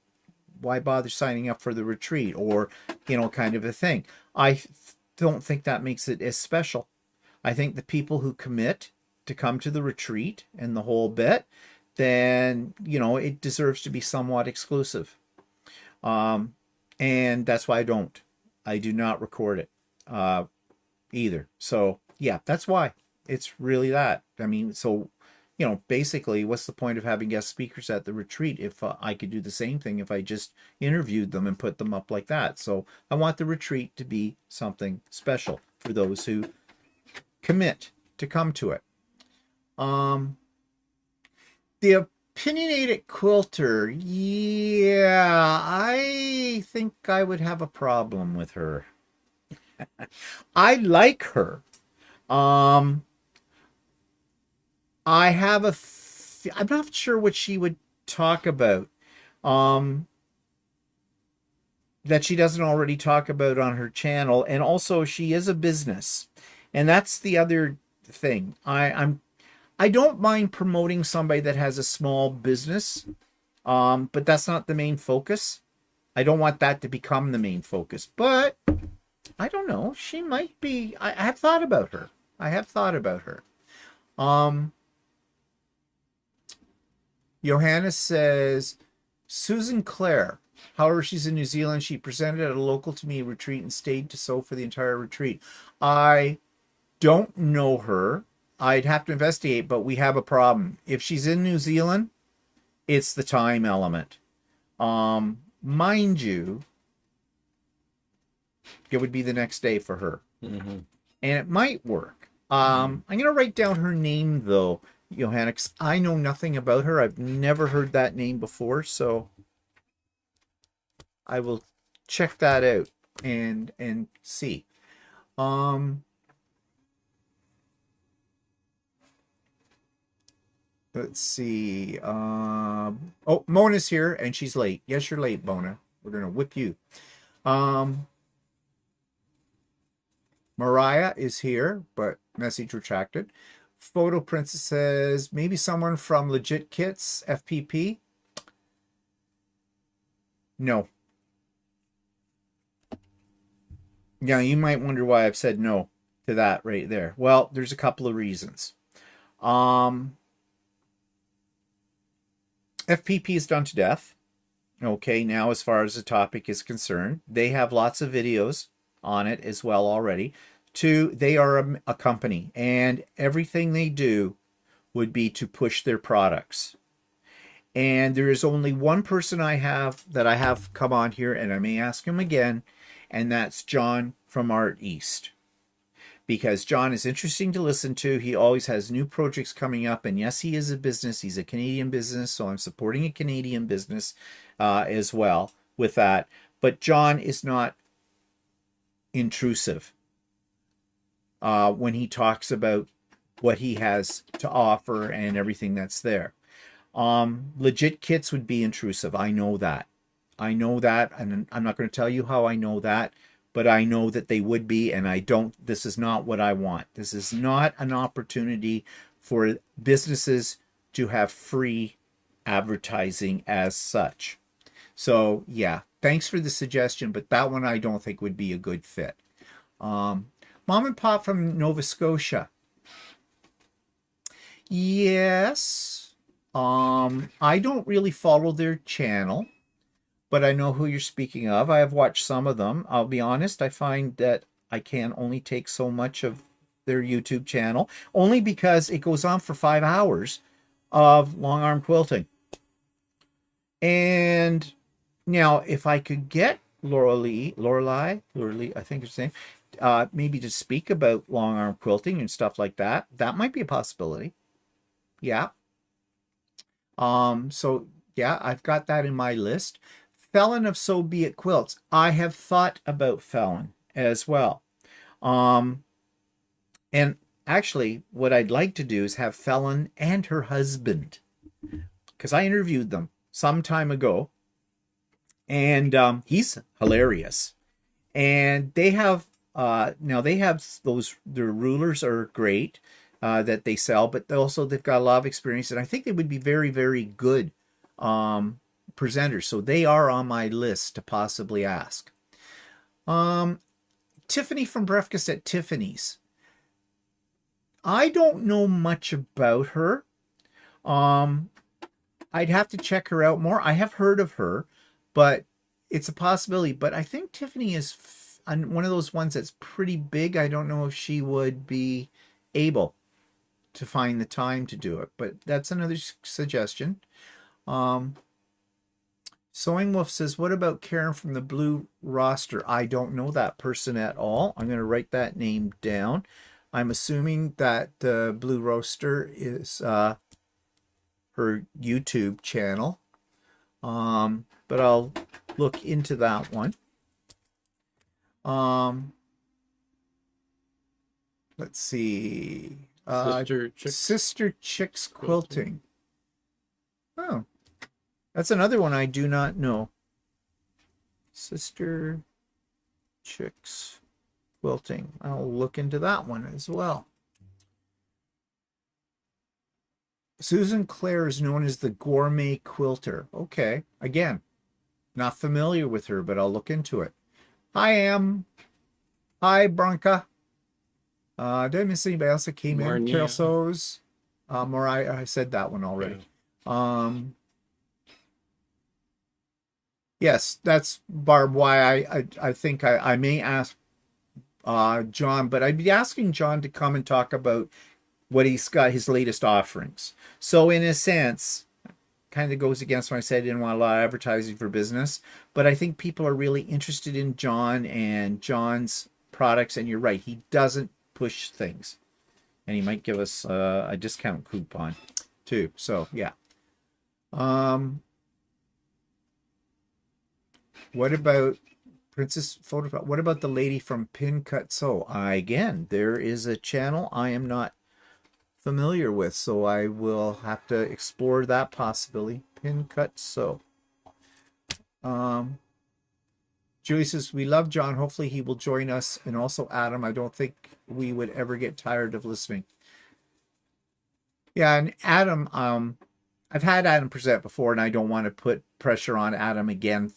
why bother signing up for the retreat or, kind of a thing. I don't think that makes it as special. I think the people who commit to come to the retreat and the whole bit, then, it deserves to be somewhat exclusive. And that's why I do not record it, either. So yeah, that's why. It's really that. I mean, so, basically what's the point of having guest speakers at the retreat if I could do the same thing if I just interviewed them and put them up like that? So I want the retreat to be something special for those who commit to come to it. The Opinionated Quilter, yeah, I think I would have a problem with her. I like her. I have I'm not sure what she would talk about that she doesn't already talk about on her channel. And also she is a business. And that's the other thing. I don't mind promoting somebody that has a small business, but that's not the main focus. I don't want that to become the main focus. But I don't know. She might be. I have thought about her. I have thought about her. Johannes says, Susan Clare. However, she's in New Zealand. She presented at a local to me retreat and stayed to sew for the entire retreat. I don't know her. I'd have to investigate, but we have a problem. If she's in New Zealand, it's the time element. Mind you, it would be the next day for her. Mm-hmm. And it might work. I'm going to write down her name, though, Johannes. I know nothing about her. I've never heard that name before, so I will check that out and see. Let's see. Oh, Mona's here, and she's late. Yes, you're late, Mona. We're going to whip you. Mariah is here, but message retracted. Photo Princess says, maybe someone from Legit Kits, FPP? No. Yeah, you might wonder why I've said no to that right there. Well, there's a couple of reasons. FPP is done to death. Okay, now as far as the topic is concerned, they have lots of videos on it as well already. Two, they are a company, and everything they do would be to push their products. And there is only one person I have come on here, and I may ask him again, and that's John from Art East. Because John is interesting to listen to. He always has new projects coming up. And yes, he is a business. He's a Canadian business. So I'm supporting a Canadian business as well with that. But John is not intrusive when he talks about what he has to offer and everything that's there. Legit Kits would be intrusive. I know that. I know that. And I'm not going to tell you how I know that. But I know that they would be, and this is not what I want. This is not an opportunity for businesses to have free advertising as such. So, yeah, thanks for the suggestion, but that one I don't think would be a good fit. Mom and Pop from Nova Scotia. Yes. I don't really follow their channel, but I know who you're speaking of. I have watched some of them. I'll be honest, I find that I can only take so much of their YouTube channel, only because it goes on for 5 hours of long arm quilting. And now, if I could get Lorelei, I think it's her name, maybe to speak about long arm quilting and stuff like that, that might be a possibility. Yeah. So yeah, I've got that in my list. Felon of So Be It Quilts. I have thought about Felon as well. And actually, what I'd like to do is have Felon and her husband, because I interviewed them some time ago, and he's hilarious. And they have now they have their rulers are great that they sell, but they've got a lot of experience, and I think they would be very, very good presenters. So they are on my list to possibly ask. Tiffany from Breakfast at Tiffany's. I don't know much about her. I'd have to check her out more. I have heard of her, but it's a possibility. But I think Tiffany is one of those ones that's pretty big. I don't know if she would be able to find the time to do it, but that's another suggestion. Sewing Wolf says, what about Karen from the Blue Roster? I don't know that person at all. I'm going to write that name down. I'm assuming that the Blue Roaster is her YouTube channel. But I'll look into that one. Let's see. Sister Chicks Quilting. Oh, That's another one I do not know. Sister Chicks Quilting. I'll look into that one as well. Susan Clare is known as the Gourmet Quilter. Okay. Again, not familiar with her, but I'll look into it. Hi, Am. Hi, Bronca. Did I miss anybody else that came in? Marnia. Carol Sows. Mariah, I said that one already. Yes, that's, Barb, why I think I may ask John, but I'd be asking John to come and talk about what he's got, his latest offerings. So in a sense, kind of goes against what I said. I didn't want a lot of advertising for business, but I think people are really interested in John and John's products. And you're right, he doesn't push things, and he might give us a discount coupon too. So yeah. What about Princess Photo? What about the lady from Pin Cut Sew? Again, there is a channel I am not familiar with, so I will have to explore that possibility. Pin Cut Sew. Julie says, we love John. Hopefully he will join us. And also Adam, I don't think we would ever get tired of listening. Yeah, and Adam, I've had Adam present before, and I don't want to put pressure on Adam again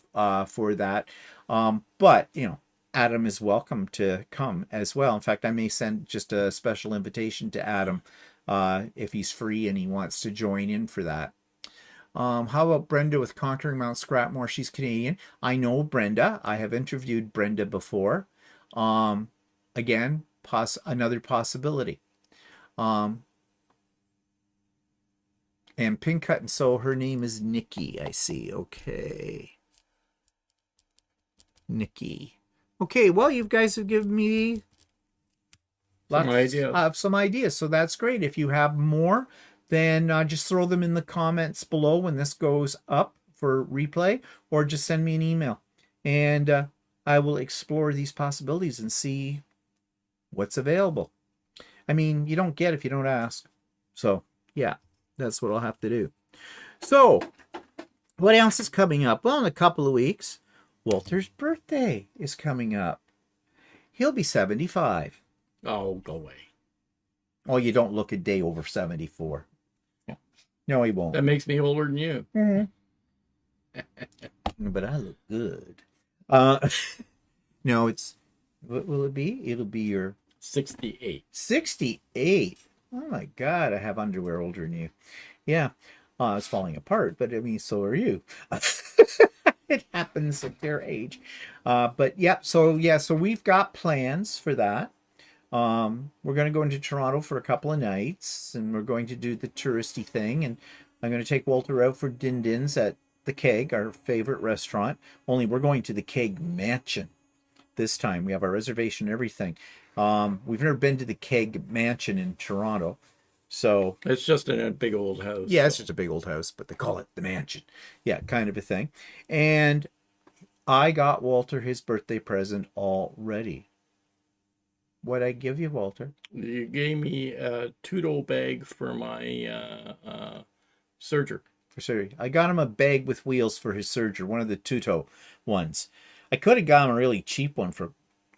for that. But, you know, Adam is welcome to come as well. In fact, I may send just a special invitation to Adam if he's free and he wants to join in for that. How about Brenda with Conquering Mount Scrapmore? She's Canadian. I know Brenda. I have interviewed Brenda before. Again, another possibility. And Pin Cut and Sew, her name is Nikki, I see. Okay. Nikki. Okay, well, you guys have given me Some ideas. Some ideas, so that's great. If you have more, then just throw them in the comments below when this goes up for replay, or just send me an email. And I will explore these possibilities and see what's available. I mean, you don't get if you don't ask. So, yeah. That's what I'll have to do. So, what else is coming up? Well, in a couple of weeks, Walter's birthday is coming up. He'll be 75. Oh, go away. Oh, you don't look a day over 74. No, he won't. That makes me older than you. But I look good. No, it's... What will it be? It'll be your... 68. 68. Oh my God, I have underwear older than you. Yeah, it's falling apart, but I mean, so are you. It happens at their age. But yeah, so we've got plans for that. We're going to go into Toronto for a couple of nights, and we're going to do the touristy thing. And I'm going to take Walter out for Din Din's at the Keg, our favorite restaurant. Only we're going to the Keg Mansion this time. We have our reservation and everything. We've never been to the Keg Mansion in Toronto. So it's just in a big old house. Yeah, it's just a big old house, but they call it the mansion. Yeah, kind of a thing. And I got Walter his birthday present already. What'd I give you, Walter? You gave me a Tudo bag for my serger. For surgery. I got him a bag with wheels for his serger, one of the Tuto ones. I could have got him a really cheap one from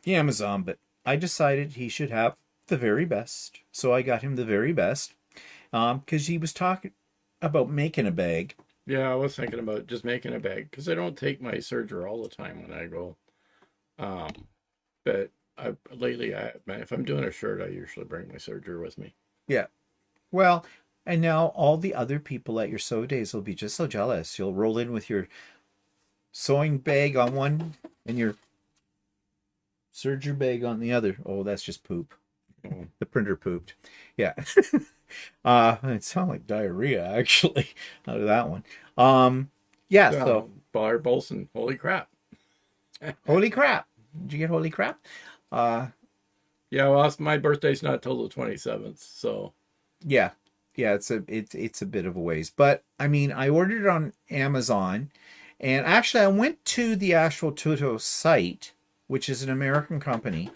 Amazon, but I decided he should have the very best. So I got him the very best because he was talking about making a bag. Yeah, I was thinking about just making a bag because I don't take my serger all the time when I go. But lately, if I'm doing a shirt, I usually bring my serger with me. Yeah. Well, and now all the other people at your sew days will be just so jealous. You'll roll in with your sewing bag on one and your serger bag on the other. Oh, that's just poop. The printer pooped. Yeah. It sounded like diarrhea actually out of that one. Yeah, so Barb Bolson, holy crap. Holy crap. Did you get holy crap? Yeah, well, my birthday's not till the 27th, so yeah, it's a bit of a ways. But I mean, I ordered it on Amazon, and actually I went to the actual Tuto site, which is an American company.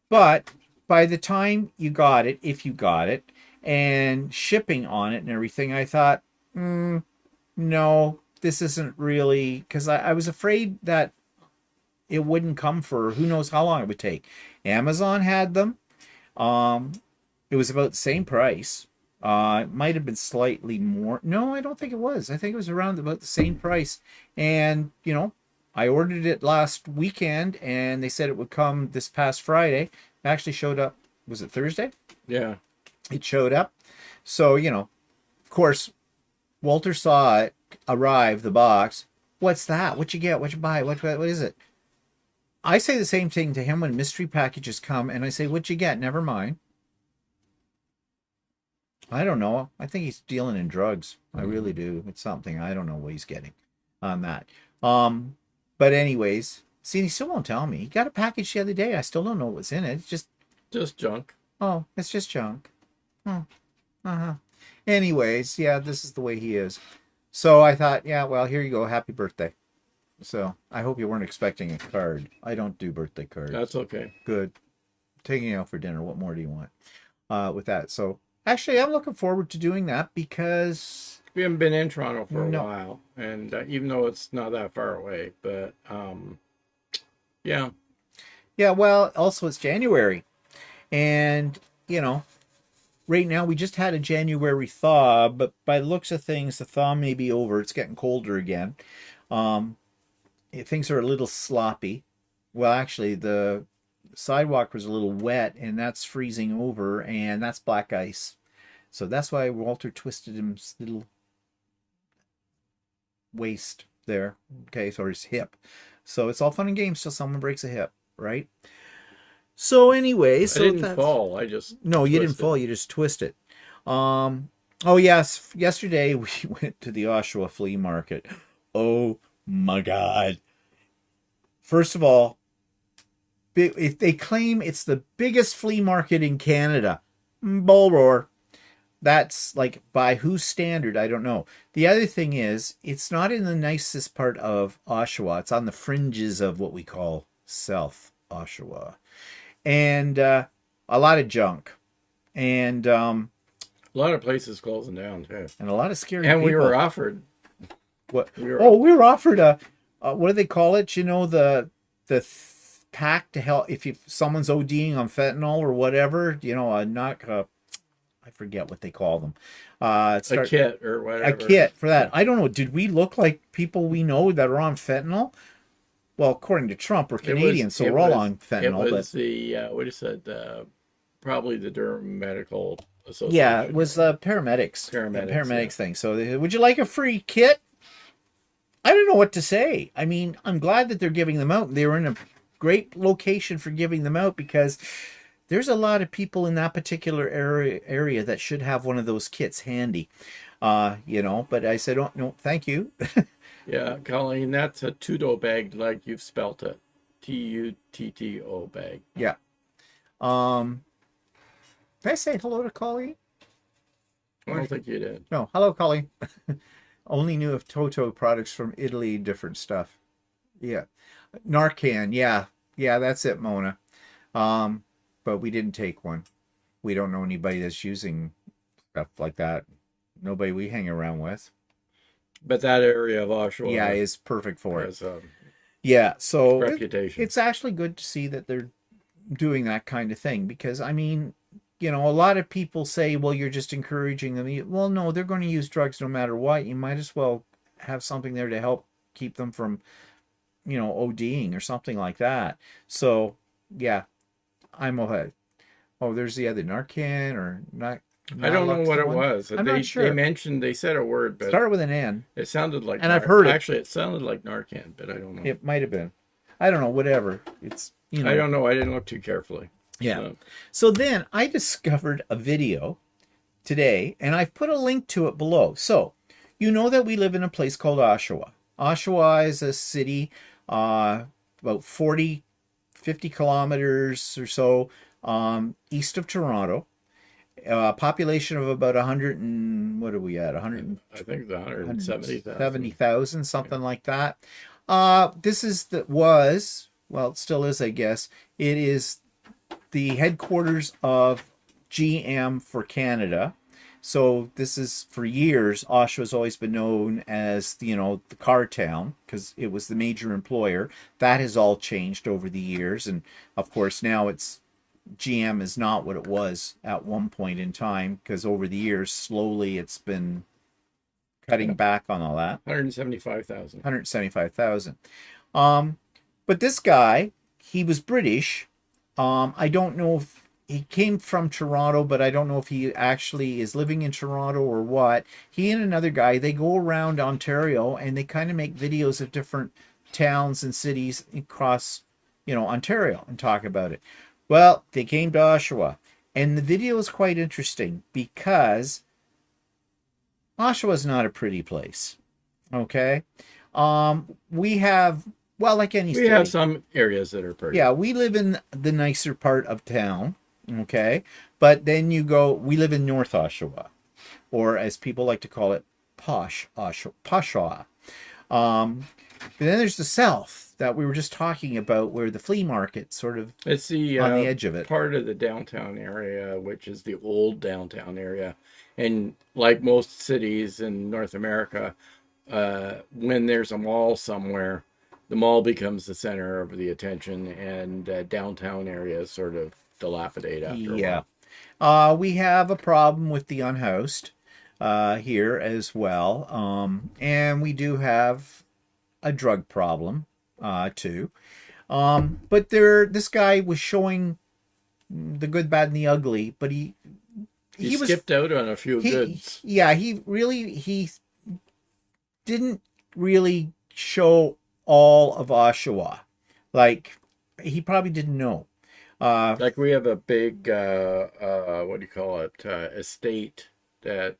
But by the time you got it, if you got it, and shipping on it and everything, I thought, no, this isn't really, because I was afraid that it wouldn't come for who knows how long it would take. Amazon had them. It was about the same price. It might have been slightly more. No, I don't think it was. I think it was around about the same price. And, you know, I ordered it last weekend and they said it would come this past Friday. It actually showed up. Was it Thursday? Yeah. It showed up. So, you know, of course, Walter saw it arrive, the box. What's that? What you get? What you buy? What is it? I say the same thing to him when mystery packages come, and I say, what you get? Never mind. I don't know. I think he's dealing in drugs. I really do. It's something. I don't know what he's getting on that. But anyways, see, he still won't tell me. He got a package the other day. I still don't know what's in it. It's just junk. Oh, it's just junk. Oh, anyways, yeah, this is the way he is. So I thought, yeah, well, here you go. Happy birthday. So I hope you weren't expecting a card. I don't do birthday cards. That's okay. Good. Taking you out for dinner. What more do you want with that? So actually, I'm looking forward to doing that because we haven't been in Toronto for a while, and even though it's not that far away, but yeah. Yeah, well, also it's January. And, you know, right now we just had a January thaw, but by the looks of things, the thaw may be over. It's getting colder again. Things are a little sloppy. Well, actually, the sidewalk was a little wet, and that's freezing over, and that's black ice. So that's why Walter twisted his little waist there, okay, or his hip. So it's all fun and games till someone breaks a hip, right? So anyway, so I didn't fall. I just no, you didn't fall. You just twist it. Oh yes, yesterday we went to the Oshawa flea market. Oh my God! First of all, if they claim it's the biggest flea market in Canada, bull roar. That's like by whose standard? I don't know. The other thing is, it's not in the nicest part of Oshawa. It's on the fringes of what we call South Oshawa. And a lot of junk. And a lot of places closing down too. And a lot of scary and people. We were offered. What? We were offered a what do they call it? You know, the pack to help if someone's ODing on fentanyl or whatever. You know, I forget what they call them. A kit or whatever. A kit for that. I don't know. Did we look like people we know that are on fentanyl? Well, according to Trump, we're Canadians, so we're all on fentanyl. It was what is it? Probably the Durham Medical Association. Yeah, it was paramedics. Paramedics thing. So would you like a free kit? I don't know what to say. I mean, I'm glad that they're giving them out. They were in a great location for giving them out because there's a lot of people in that particular area that should have one of those kits handy. You know, but I said, oh, no, thank you. Yeah, Colleen, that's a Tuto bag like you've spelt it. Tutto bag. Yeah. Did I say hello to Colleen? I don't think you did. No, hello, Colleen. Only knew of Toto products from Italy, different stuff. Yeah. Narcan, yeah. Yeah, that's it, Mona. But we didn't take one. We don't know anybody that's using stuff like that. Nobody we hang around with. But that area of Oshawa, yeah, is perfect for it. Has, yeah, so reputation. It's actually good to see that they're doing that kind of thing because, I mean, you know, a lot of people say, well, you're just encouraging them. Well, no, they're going to use drugs no matter what. You might as well have something there to help keep them from, you know, ODing or something like that. So, yeah, I'm ahead. Oh, there's the other Narcan or not. I don't know what it was. I'm not sure. They said a word, but started with an N. It sounded like, and I've heard it. Actually, it sounded like Narcan, but I don't know. It might have been. I don't know. Whatever. It's, you know. I don't know. I didn't look too carefully. Yeah. So then I discovered a video today, and I've put a link to it below. So you know that we live in a place called Oshawa. Oshawa is a city about 50 kilometers or so east of Toronto. Population of about 100 and what are we at? 100. I think the 170,000. 70,000, something like that. This is it still is, I guess. It is the headquarters of GM for Canada. So this is, for years, Oshawa's always been known as, the car town because it was the major employer. That has all changed over the years. And of course, now GM is not what it was at one point in time, because over the years, slowly it's been cutting back on all that. 175,000. 175,000. But this guy, he was British. I don't know if he came from Toronto, but I don't know if he actually is living in Toronto or what. He and another guy, they go around Ontario and they kind of make videos of different towns and cities across, Ontario, and talk about it. Well, they came to Oshawa, and the video is quite interesting because Oshawa is not a pretty place. Okay. We have, well, like any city, We have some areas that are pretty. yeah, we live in the nicer part of town. Okay. But then we live in North Oshawa, or as people like to call it, posh Oshawa. But then there's the south that we were just talking about, where the flea market sort of It's the on the edge of it. part of the downtown area, which is the old downtown area. And like most cities in North America, when there's a mall somewhere, the mall becomes the center of the attention, and downtown areas sort of dilapidate after a while. We have a problem with the unhoused here as well. And we do have a drug problem too. But this guy was showing the good, bad, and the ugly, but he skipped out on a few goods. Yeah, he didn't really show all of Oshawa. Like, he probably didn't know. Like, we have a big, what do you call it, estate that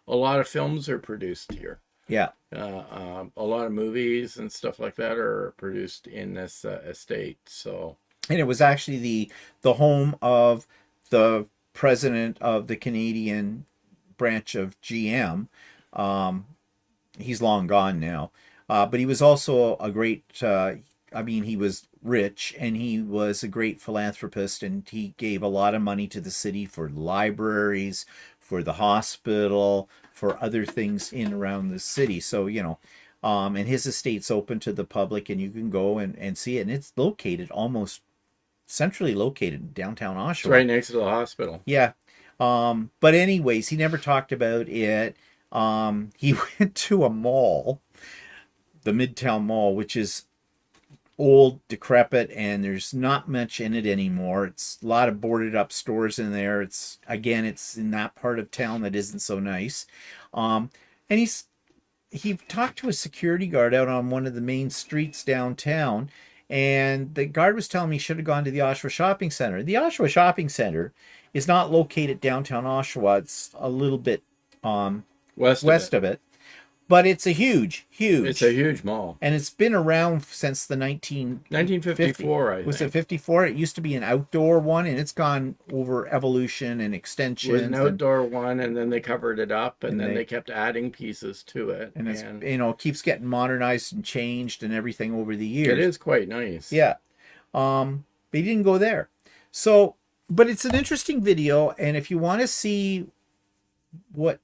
a lot of films are produced here. Yeah. A lot of movies and stuff like that are produced in this estate. So, and it was actually the home of the president of the Canadian branch of GM. He's long gone now, but he was also a great. He was rich, and he was a great philanthropist, and he gave a lot of money to the city for libraries, for the hospital, for other things in around the city. So, and his estate's open to the public, and you can go and see it. And it's located almost centrally located in downtown Oshawa. it's right next to the hospital. Yeah. But anyways, he never talked about it. He went to a mall, the Midtown Mall, which is old, decrepit, and there's not much in it anymore. It's a lot of boarded up stores in there. It's in that part of town that isn't so nice. And he talked to a security guard out on one of the main streets downtown, and the guard was telling me he should have gone to the Oshawa Shopping Center. The Oshawa Shopping Center is not located downtown Oshawa. It's a little bit west of it. But it's a huge. It's a huge mall. And it's been around since the 1954, I think. Was it 54? It used to be an outdoor one, and it's gone over evolution and extensions. It was an outdoor one, and then they covered it up, and then they kept adding pieces to it. And it's, keeps getting modernized and changed and everything over the years. It is quite nice. Yeah. But he didn't go there. So, but it's an interesting video, and if you want to see what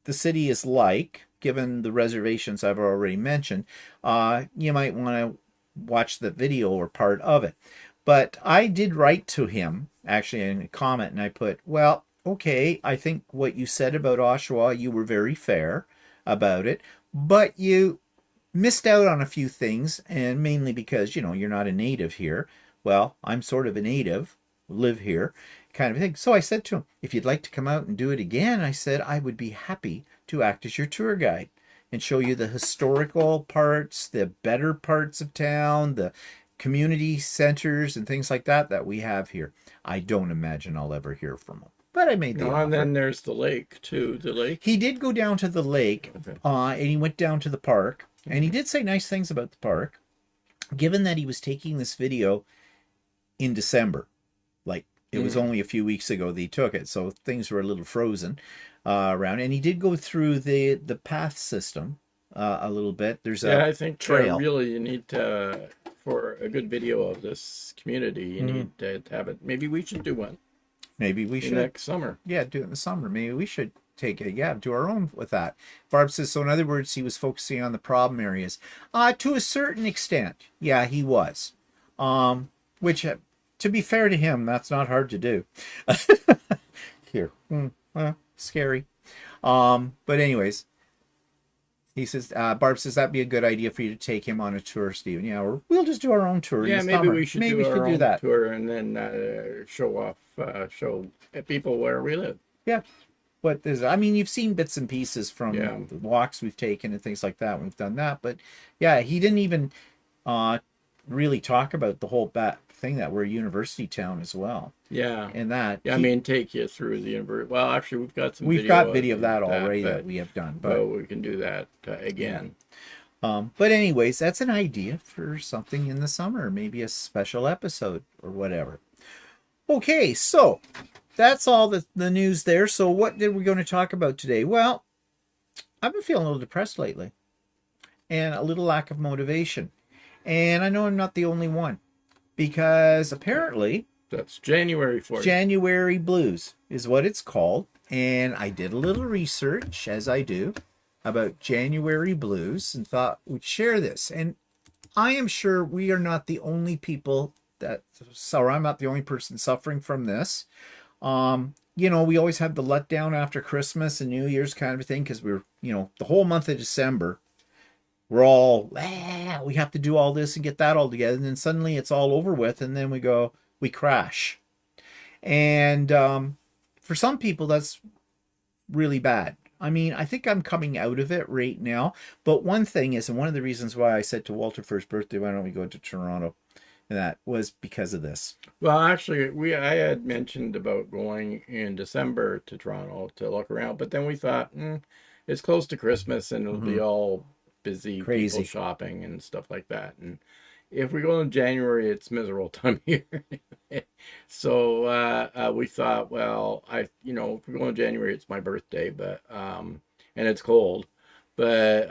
the city is like, given the reservations I've already mentioned, you might want to watch the video or part of it. But I did write to him, actually, in a comment, and I put, well, okay, I think what you said about Oshawa, you were very fair about it, but you missed out on a few things, and mainly because, you're not a native here. Well, I'm sort of a native, live here, kind of thing. So I said to him, if you'd like to come out and do it again, I said, I would be happy to act as your tour guide and show you the historical parts, the better parts of town, the community centers and things like that we have here. I don't imagine I'll ever hear from him, but I made the offer. And then there's the lake too. The lake. He did go down to the lake, Okay. And he went down to the park, and he did say nice things about the park, given that he was taking this video in December. Like, it was only a few weeks ago that he took it, so things were a little frozen around. And he did go through the path system a little bit. There's I think trail. Really, you need to, for a good video of this community, you need to have it. Maybe we should do one. Maybe we should next summer. Yeah, do it in the summer. Maybe we should do our own with that. Barb says, so in other words, he was focusing on the problem areas. To a certain extent, yeah, he was. Which, to be fair to him, that's not hard to do. Here, scary. But anyways, he says, Barb says that'd be a good idea for you to take him on a tour, Stephen. Yeah, or we'll just do our own tour. Yeah, in the maybe summer. we should maybe do our do own that. tour and then show people where we live. Yeah. What is? I mean, you've seen bits and pieces from the walks we've taken and things like that. We've done that, but yeah, he didn't even really talk about the whole thing that we're a university town as well. Yeah, and that. Yeah, I mean, take you through the university. Well, actually, we've got video of that already that we have done, but we can do that again. But anyways, that's an idea for something in the summer, maybe a special episode or whatever. Okay, so that's all the news there. So what did we going to talk about today? Well, I've been feeling a little depressed lately and a little lack of motivation. And I know I'm not the only one, because apparently that's January 4th. January blues is what it's called. And I did a little research, as I do, about January blues and thought we'd share this. And I am sure we are not the only people I'm not the only person suffering from this. We always have the letdown after Christmas and New Year's kind of thing, because we're, the whole month of December, we're all, we have to do all this and get that all together. And then suddenly it's all over with. And then we crash. And for some people, that's really bad. I mean, I think I'm coming out of it right now. But one thing is, and one of the reasons why I said to Walter for his birthday, why don't we go to Toronto? And that was because of this. Well, actually, I had mentioned about going in December to Toronto to look around. But then we thought, it's close to Christmas and it'll be all busy, crazy people shopping and stuff like that. And if we go in January, it's miserable time of year. So we thought, well, if we go in January, it's my birthday, but and it's cold, but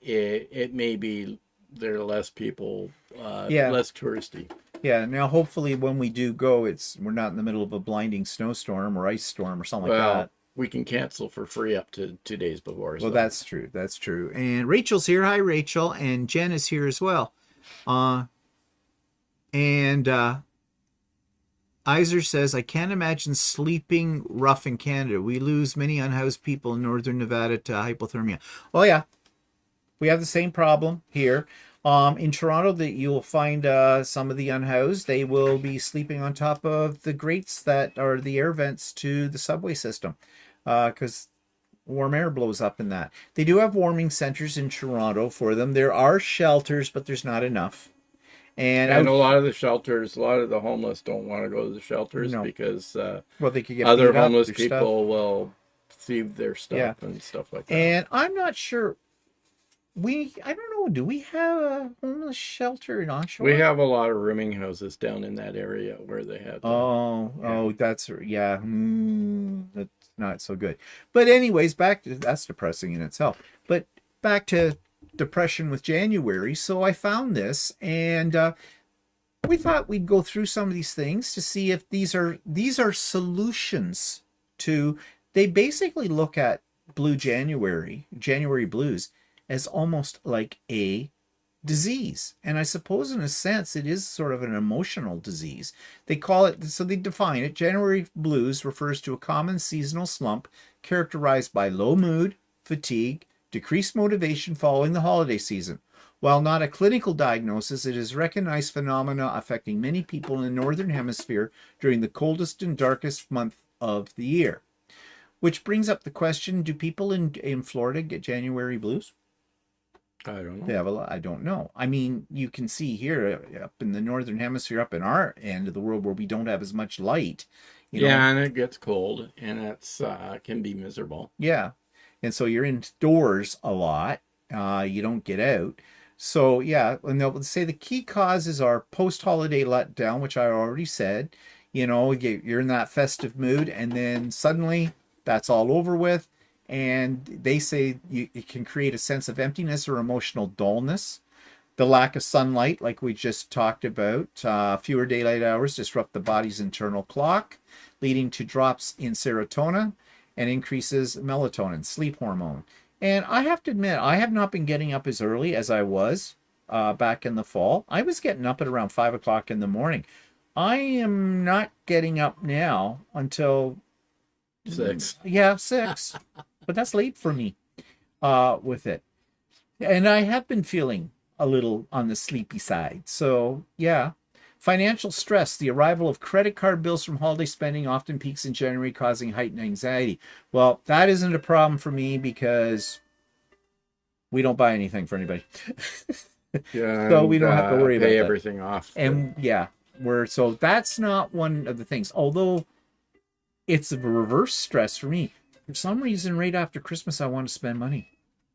it may be there are less people, less touristy. Yeah. Now, hopefully, when we do go, we're not in the middle of a blinding snowstorm or ice storm or something like that. We can cancel for free up to 2 days before. Well, that's true. That's true. And Rachel's here. Hi, Rachel. And Jen is here as well. Iser says, I can't imagine sleeping rough in Canada. We lose many unhoused people in northern Nevada to hypothermia. Oh, yeah. We have the same problem here. In Toronto, that you'll find some of the unhoused, they will be sleeping on top of the grates that are the air vents to the subway system, because warm air blows up in that. They do have warming centers in Toronto for them. There are shelters, but there's not enough. And a lot of the shelters, a lot of the homeless don't want to go to the shelters because they could get other homeless people will thieve their stuff and stuff like that. And I'm not sure. I don't know. Do we have a homeless shelter in Oshawa? We have a lot of rooming houses down in that area where they have. That's not so good. But anyways, that's depressing in itself. But back to depression with January. So I found this, and we thought we'd go through some of these things to see if these are solutions to. They basically look at January blues, as almost like a disease. And I suppose in a sense it is sort of an emotional disease. They call it, so they define it, January blues refers to a common seasonal slump characterized by low mood, fatigue, decreased motivation following the holiday season. While not a clinical diagnosis, it is a recognized phenomena affecting many people in the Northern Hemisphere during the coldest and darkest month of the year. Which brings up the question, do people in Florida get January blues? I don't know. They have I don't know. I mean, you can see here up in the Northern Hemisphere, up in our end of the world where we don't have as much light. And it gets cold, and it's can be miserable. Yeah. And so you're indoors a lot. You don't get out. So, yeah, and they'll say the key causes are post-holiday letdown, which I already said. You're in that festive mood, and then suddenly that's all over with. And they say it can create a sense of emptiness or emotional dullness. The lack of sunlight, like we just talked about, fewer daylight hours disrupt the body's internal clock, leading to drops in serotonin and increases melatonin, sleep hormone. And I have to admit, I have not been getting up as early as I was back in the fall. I was getting up at around 5 o'clock in the morning. I am not getting up now until 6. Yeah, 6. But that's late for me with it. And I have been feeling a little on the sleepy side. So, yeah. Financial stress. The arrival of credit card bills from holiday spending often peaks in January, causing heightened anxiety. Well, that isn't a problem for me because we don't buy anything for anybody. Yeah, So we don't have to worry about pay that. everything off. And yeah, so that's not one of the things. Although it's a reverse stress for me. For some reason, right after Christmas, I want to spend money.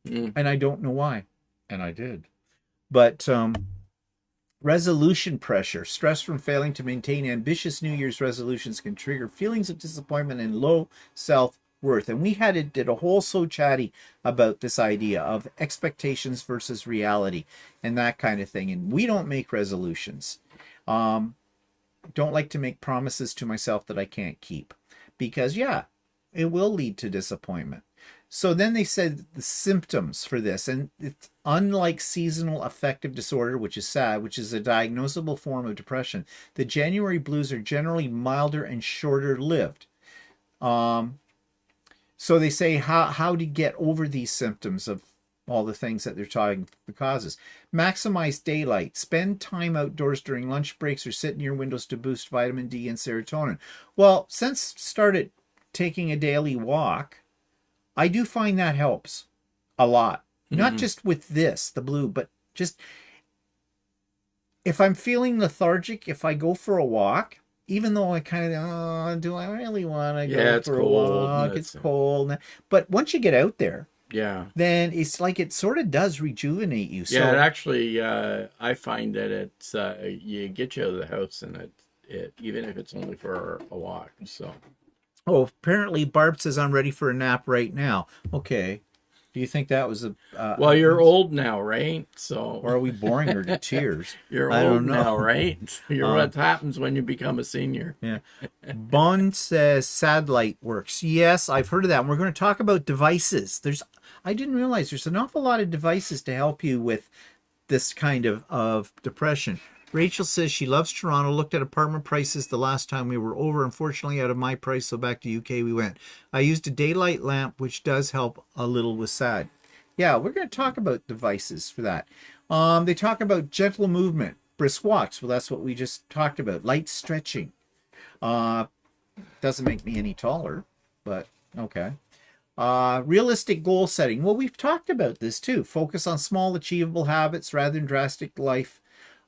And I don't know why. And I did. But resolution pressure. Stress from failing to maintain ambitious New Year's resolutions can trigger feelings of disappointment and low self-worth. And we did a whole So Chatty about this idea of expectations versus reality and that kind of thing. And we don't make resolutions. Don't like to make promises to myself that I can't keep. Because, yeah, it will lead to disappointment. So then they said the symptoms for this, and it's unlike seasonal affective disorder, which is SAD, which is a diagnosable form of depression, the January blues are generally milder and shorter lived. So they say how to get over these symptoms of all the things that they're talking the causes. Maximize daylight. Spend time outdoors during lunch breaks or sit near windows to boost vitamin D and serotonin. Well, since started taking a daily walk, I do find that helps a lot. Not just with the blue, but just if I'm feeling lethargic, if I go for a walk, even though I kind of, do I really want to go for a walk? It's cold. But once you get out there, then it's like it sort of does rejuvenate you. So, yeah, it actually, I find that it's, you get you out of the house and it even if it's only for a walk, so. Oh, apparently Barb says I'm ready for a nap right now. Okay. Do you think that was a... well, you're old now, right? So... Or are we boring her to tears? You're old now, right? You're what happens when you become a senior. Yeah. Bond says Sadlight works. Yes, I've heard of that. And we're going to talk about devices. I didn't realize there's an awful lot of devices to help you with this kind of depression. Rachel says she loves Toronto, looked at apartment prices the last time we were over. Unfortunately, out of my price, so back to UK we went. I used a daylight lamp, which does help a little with SAD. Yeah, we're going to talk about devices for that. They talk about gentle movement, brisk walks. Well, that's what we just talked about. Light stretching. Doesn't make me any taller, but okay. Realistic goal setting. Well, we've talked about this too. Focus on small, achievable habits rather than drastic life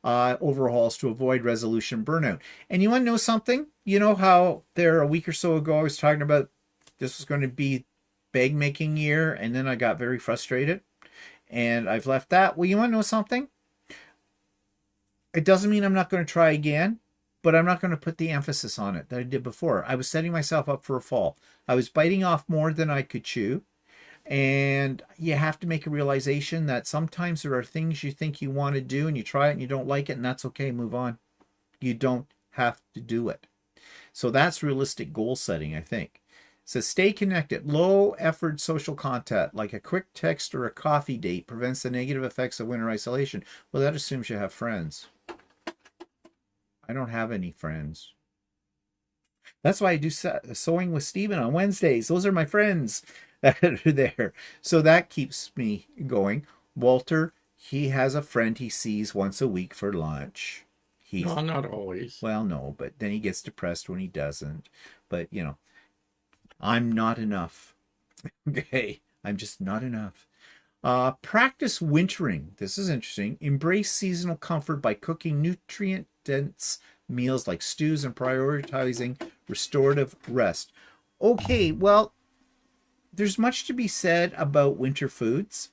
overhauls to avoid resolution burnout. And you want to know something? You know how there a week or so ago I was talking about this was going to be bag making year, and then I got very frustrated and I've left that. Well, you want to know something? It doesn't mean I'm not going to try again, but I'm not going to put the emphasis on it that I did before. I was setting myself up for a fall. I was biting off more than I could chew. And you have to make a realization that sometimes there are things you think you want to do and you try it and you don't like it, and that's okay. Move on. You don't have to do it. So that's realistic goal setting, I think. It says stay connected. Low effort social contact, like a quick text or a coffee date, prevents the negative effects of winter isolation. Well, that assumes you have friends. I don't have any friends. That's why I do sewing with Stephen on Wednesdays. Those are my friends that are there. So that keeps me going. Walter, he has a friend he sees once a week for lunch. No, not always. Well, no, but then he gets depressed when he doesn't. But, I'm not enough. Okay, I'm just not enough. Practice wintering. This is interesting. Embrace seasonal comfort by cooking nutrient-dense meals like stews and prioritizing restorative rest. Okay, well, there's much to be said about winter foods.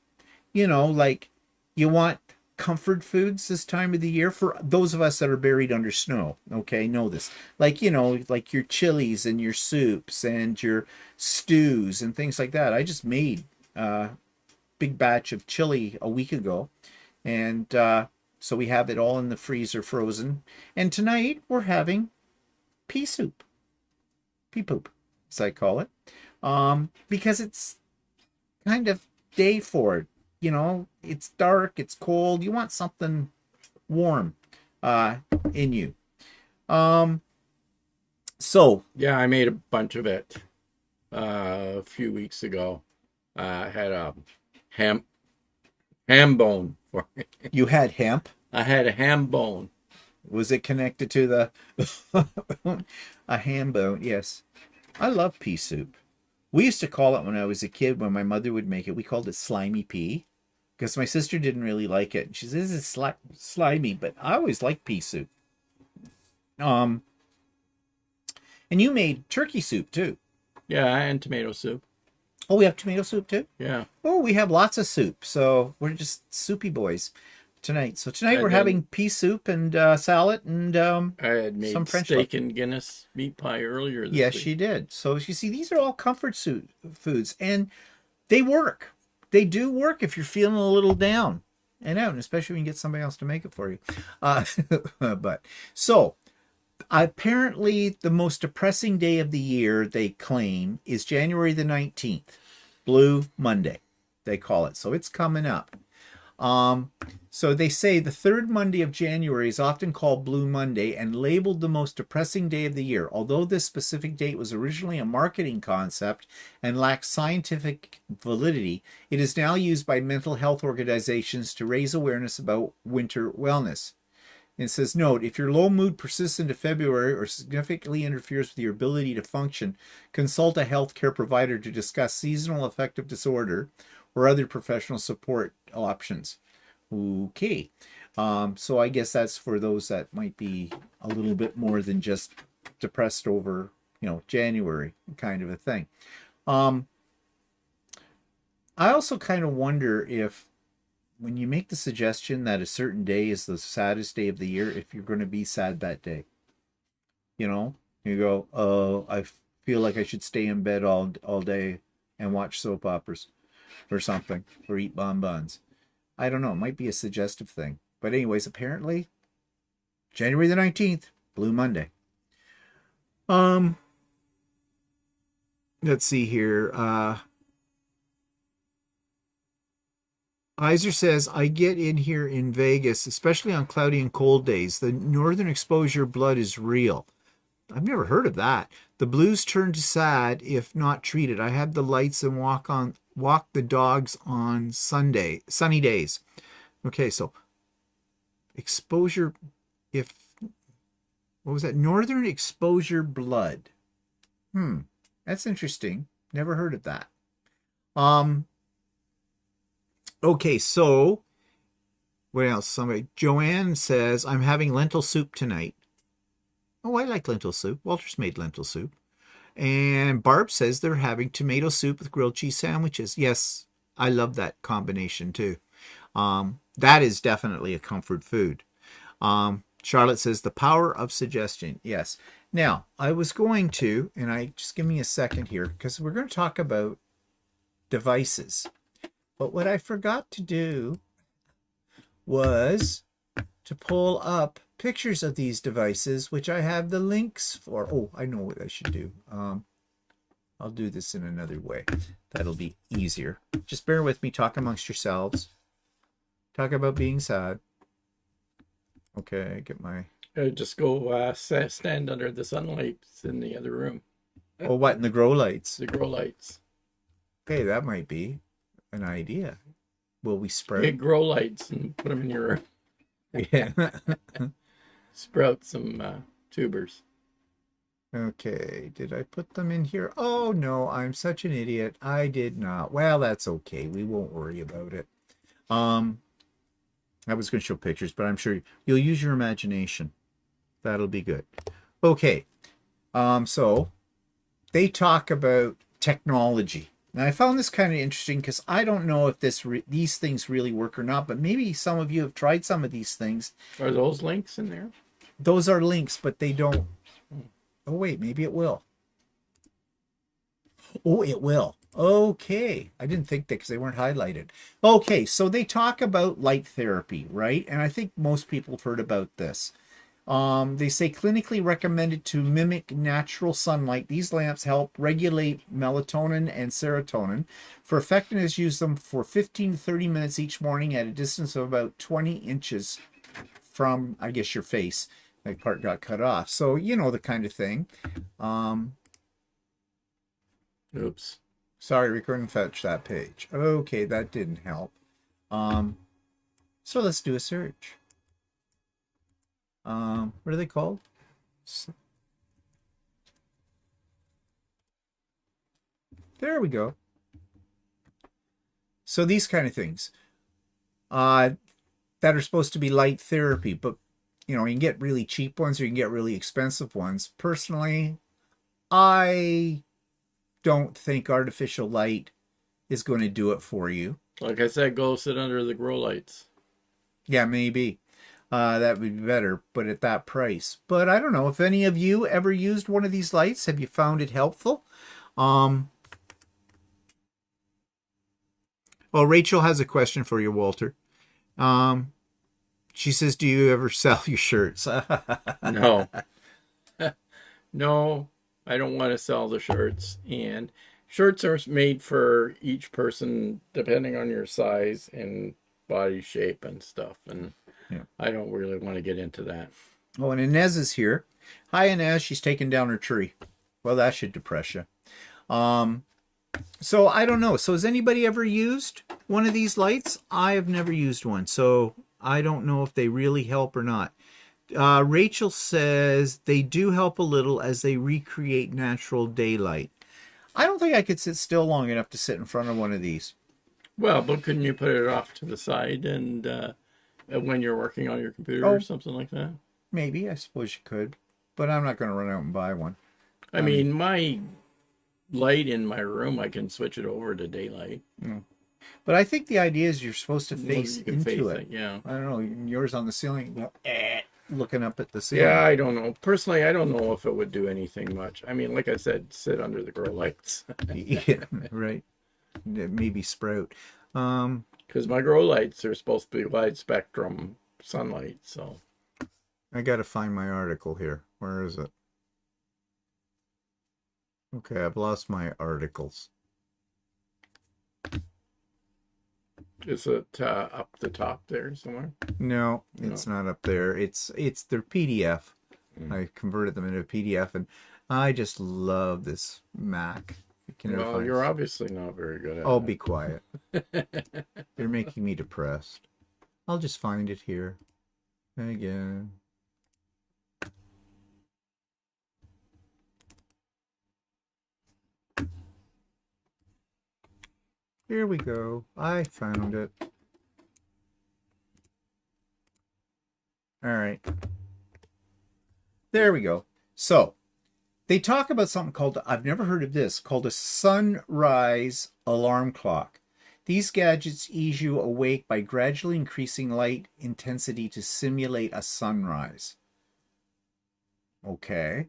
Like you want comfort foods this time of the year for those of us that are buried under snow. Okay, know this. Like, like your chilies and your soups and your stews and things like that. I just made a big batch of chili a week ago. And so we have it all in the freezer frozen. And tonight we're having pea soup. Pea poop, as I call it. because it's kind of day for it. You know, it's dark, it's cold. You want something warm in you. So Yeah, I made a bunch of it a few weeks ago. I had a ham bone for it. you had hemp. I had a ham bone. Was it connected to the a ham bone? Yes. I love pea soup. We used to call it when I was a kid, when my mother would make it, we called it slimy pea because my sister didn't really like it. She says it's slimy, but I always liked pea soup. And you made turkey soup too. Yeah, and tomato soup. Oh, we have tomato soup too? Yeah. Oh, we have lots of soup. So we're just soupy boys tonight. So tonight And we're then- having pea soup and salad and I had made some French steak and Guinness meat pie earlier this yes, week. she did. So you see, these are all comfort foods, and they work. They do work if you're feeling a little down and out, and especially when you get somebody else to make it for you. But so apparently, the most depressing day of the year, they claim, is January the 19th, Blue Monday, they call it. So it's coming up. So they say the third Monday of January is often called Blue Monday and labeled the most depressing day of the year. Although this specific date was originally a marketing concept and lacks scientific validity, it is now used by mental health organizations to raise awareness about winter wellness. And it says, note, if your low mood persists into February or significantly interferes with your ability to function, consult a healthcare provider to discuss seasonal affective disorder or other professional support options. Okay. So I guess that's for those that might be a little bit more than just depressed over, January kind of a thing. I also kind of wonder if when you make the suggestion that a certain day is the saddest day of the year, if you're going to be sad that day. You go, oh, I feel like I should stay in bed all day and watch soap operas or something, or eat bonbons. I don't know. It might be a suggestive thing. But anyways, apparently, January the 19th, Blue Monday. Let's see here. Iser says, I get in here in Vegas, especially on cloudy and cold days. The northern exposure blood is real. I've never heard of that. The blues turn to sad if not treated. I have the lights and walk the dogs on sunny days. Okay, so exposure, what was that? Northern exposure blood. That's interesting. Never heard of that. Okay, so what else? Joanne says, I'm having lentil soup tonight. Oh, I like lentil soup. Walter's made lentil soup. And Barb says they're having tomato soup with grilled cheese sandwiches. Yes, I love that combination too. That is definitely a comfort food. Charlotte says the power of suggestion. Yes. Now, I was going to, and just give me a second here, because we're going to talk about devices. But what I forgot to do was to pull up pictures of these devices, which I have the links for. Oh, I know what I should do. I'll do this in another way. That'll be easier. Just bear with me. Talk amongst yourselves. Talk about being sad. Okay, get my... Just go stand under the sunlights in the other room. Oh, what? In the grow lights? The grow lights. Okay, that might be an idea. Will we sprout? Get grow lights and put them in your room. Yeah. Sprout some tubers. Okay, did I put them in here? Oh no, I'm such an idiot. I did not. Well, that's okay. We won't worry about it. I was going to show pictures, but I'm sure you'll use your imagination. That'll be good. Okay. So they talk about technology. Now I found this kind of interesting because I don't know if these things really work or not, but maybe some of you have tried some of these things. Are those links in there? Those are links, but they don't. Oh, wait, maybe it will. Oh, it will. Okay. I didn't think that because they weren't highlighted. Okay, so they talk about light therapy, right? And I think most people have heard about this. They say clinically recommended to mimic natural sunlight. These lamps help regulate melatonin and serotonin. For effectiveness, use them for 15 to 30 minutes each morning at a distance of about 20 inches from, I guess, your face. That part got cut off. So, you know, the kind of thing. Oops. Sorry, we couldn't fetch that page. Okay, that didn't help. So let's do a search. What are they called? There we go. So these kind of things that are supposed to be light therapy, but you know, you can get really cheap ones or you can get really expensive ones. Personally, I don't think artificial light is going to do it for you. Like I said, go sit under the grow lights. Yeah, maybe. That would be better, but at that price. But I don't know if any of you ever used one of these lights. Have you found it helpful? Well, Rachel has a question for you, Walter. She says, do you ever sell your shirts? No. No, I don't want to sell the shirts. And shirts are made for each person depending on your size and body shape and stuff. And yeah, I don't really want to get into that. Oh, and Inez is here. Hi, Inez. She's taking down her tree. Well, that should depress you. So I don't know. So has anybody ever used one of these lights? I have never used one. So I don't know if they really help or not. Rachel says they do help a little as they recreate natural daylight. I don't think I could sit still long enough to sit in front of one of these. Well, but couldn't you put it off to the side and when you're working on your computer or something like that? Maybe. I suppose you could. But I'm not going to run out and buy one. I mean, my light in my room, I can switch it over to daylight. Yeah. But I think the idea is you're supposed to face into it. Yeah. I don't know. Yours on the ceiling, looking up at the ceiling. Yeah, I don't know. Personally, I don't know if it would do anything much. I mean, like I said, sit under the grow lights. Yeah, right. Maybe sprout. Because my grow lights are supposed to be wide spectrum sunlight, so. I got to find my article here. Where is it? Okay, I've lost my articles. Is it up the top there somewhere? No, it's not up there. It's their PDF. I converted them into a PDF, and I just love this Mac. Well, you're obviously not very good at it. Oh, be quiet. You're making me depressed. I'll just find it here. Again. Here we go. I found it. All right. There we go. So, they talk about something called, I've never heard of this, called a sunrise alarm clock. These gadgets ease you awake by gradually increasing light intensity to simulate a sunrise. Okay.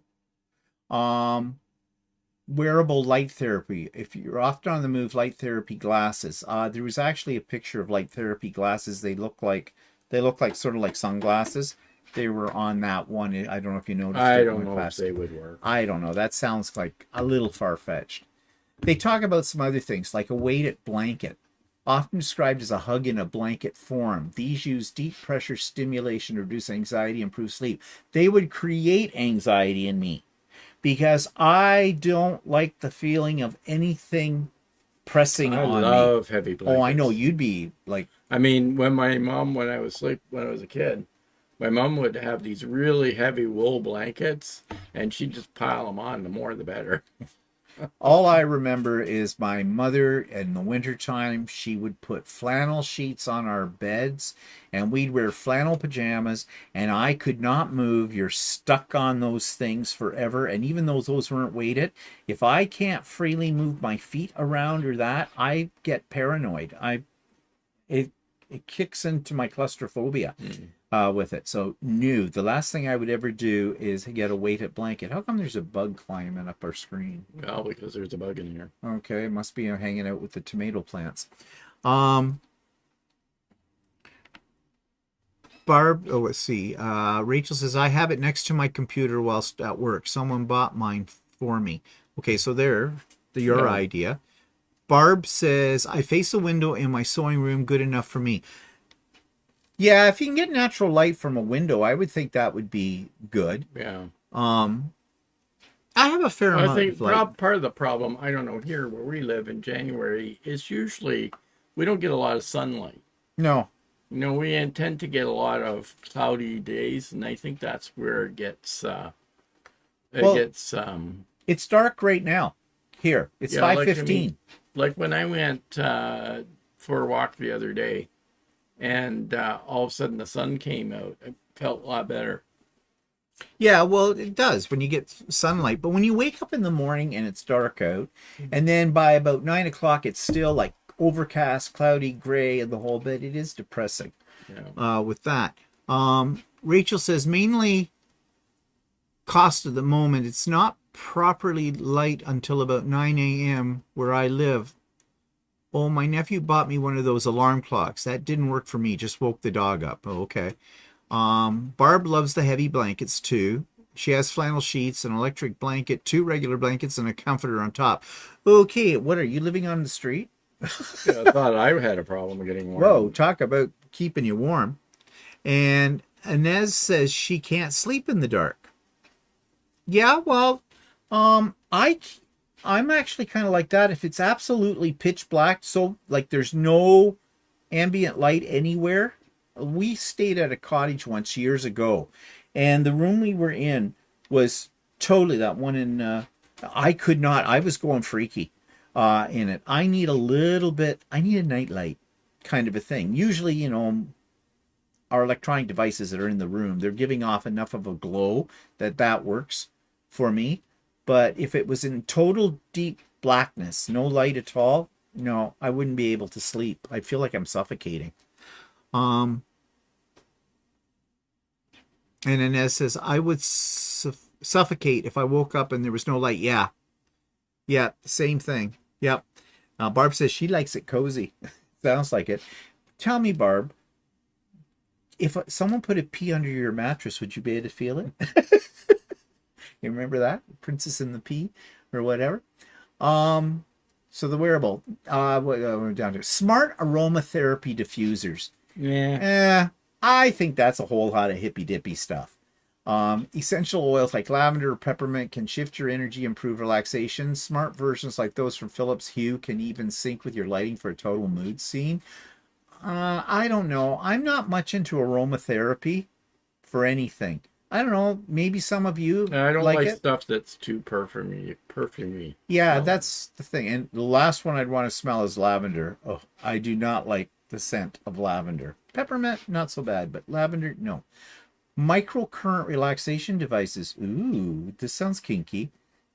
Wearable light therapy. If you're often on the move, light therapy glasses. There was actually a picture of light therapy glasses. They look like sort of like sunglasses. They were on that one. I don't know if you noticed. I don't know if they would work. I don't know. That sounds like a little far-fetched. They talk about some other things, like a weighted blanket, often described as a hug in a blanket form. These use deep pressure stimulation to reduce anxiety, improve sleep. They would create anxiety in me because I don't like the feeling of anything pressing on me. I love heavy blankets. Oh, I know. You'd be like... I mean, when I was a kid, my mom would have these really heavy wool blankets, and she'd just pile them on. The more, the better. All I remember is my mother in the wintertime, she would put flannel sheets on our beds, and we'd wear flannel pajamas, and I could not move. You're stuck on those things forever, and even though those weren't weighted, if I can't freely move my feet around or that, I get paranoid. It kicks into my claustrophobia with it. So, no, the last thing I would ever do is get a weighted blanket. How come there's a bug climbing up our screen? Well, because there's a bug in here. Okay, it must be hanging out with the tomato plants. Barb, oh, let's see. Rachel says, I have it next to my computer whilst at work. Someone bought mine for me. Okay, so your idea. Barb says, I face a window in my sewing room, good enough for me. Yeah, if you can get natural light from a window, I would think that would be good. Yeah. I have a fair amount I think of light. part of the problem, I don't know, here where we live in January, is usually we don't get a lot of sunlight. No. You know, we tend to get a lot of cloudy days, and I think that's where it gets, it's dark right now. Here, it's 5:15. Like when I went for a walk the other day, and all of a sudden the sun came out, it felt a lot better. Yeah, well, it does when you get sunlight. But when you wake up in the morning and it's dark out, and then by about 9 o'clock, it's still like overcast, cloudy, gray, and the whole bit, it is depressing with that. Rachel says, mainly cost at the moment. It's not properly light until about 9 a.m. where I live. Oh, my nephew bought me one of those alarm clocks. That didn't work for me. Just woke the dog up. Oh, okay. Barb loves the heavy blankets too. She has flannel sheets, an electric blanket, 2 regular blankets, and a comforter on top. Okay, what are you living on the street? Yeah, I thought I had a problem getting warm. Whoa, talk about keeping you warm. And Inez says she can't sleep in the dark. Yeah, well, I'm actually kind of like that. If it's absolutely pitch black, so like there's no ambient light anywhere. We stayed at a cottage once years ago, and the room we were in was totally that one in I was going freaky in it. I need a nightlight kind of a thing. Usually, you know, our electronic devices that are in the room, they're giving off enough of a glow that works for me. But if it was in total deep blackness, no light at all, no, I wouldn't be able to sleep. I feel like I'm suffocating. And Inez says, I would suffocate if I woke up and there was no light. Yeah. Yeah, same thing. Yep. Barb says she likes it cozy. Sounds like it. Tell me, Barb, if someone put a pea under your mattress, would you be able to feel it? You remember that? Princess and the Pea or whatever? So the wearable. We're down to smart aromatherapy diffusers. Yeah. I think that's a whole lot of hippy dippy stuff. Essential oils like lavender or peppermint can shift your energy, improve relaxation. Smart versions like those from Philips Hue can even sync with your lighting for a total mood scene. I don't know. I'm not much into aromatherapy for anything. I don't know. Maybe some of you I don't like it. stuff that's too perfumy. Yeah, that's the thing. And the last one I'd want to smell is lavender. Oh, I do not like the scent of lavender. Peppermint, not so bad, but lavender, no. Microcurrent relaxation devices. Ooh, this sounds kinky.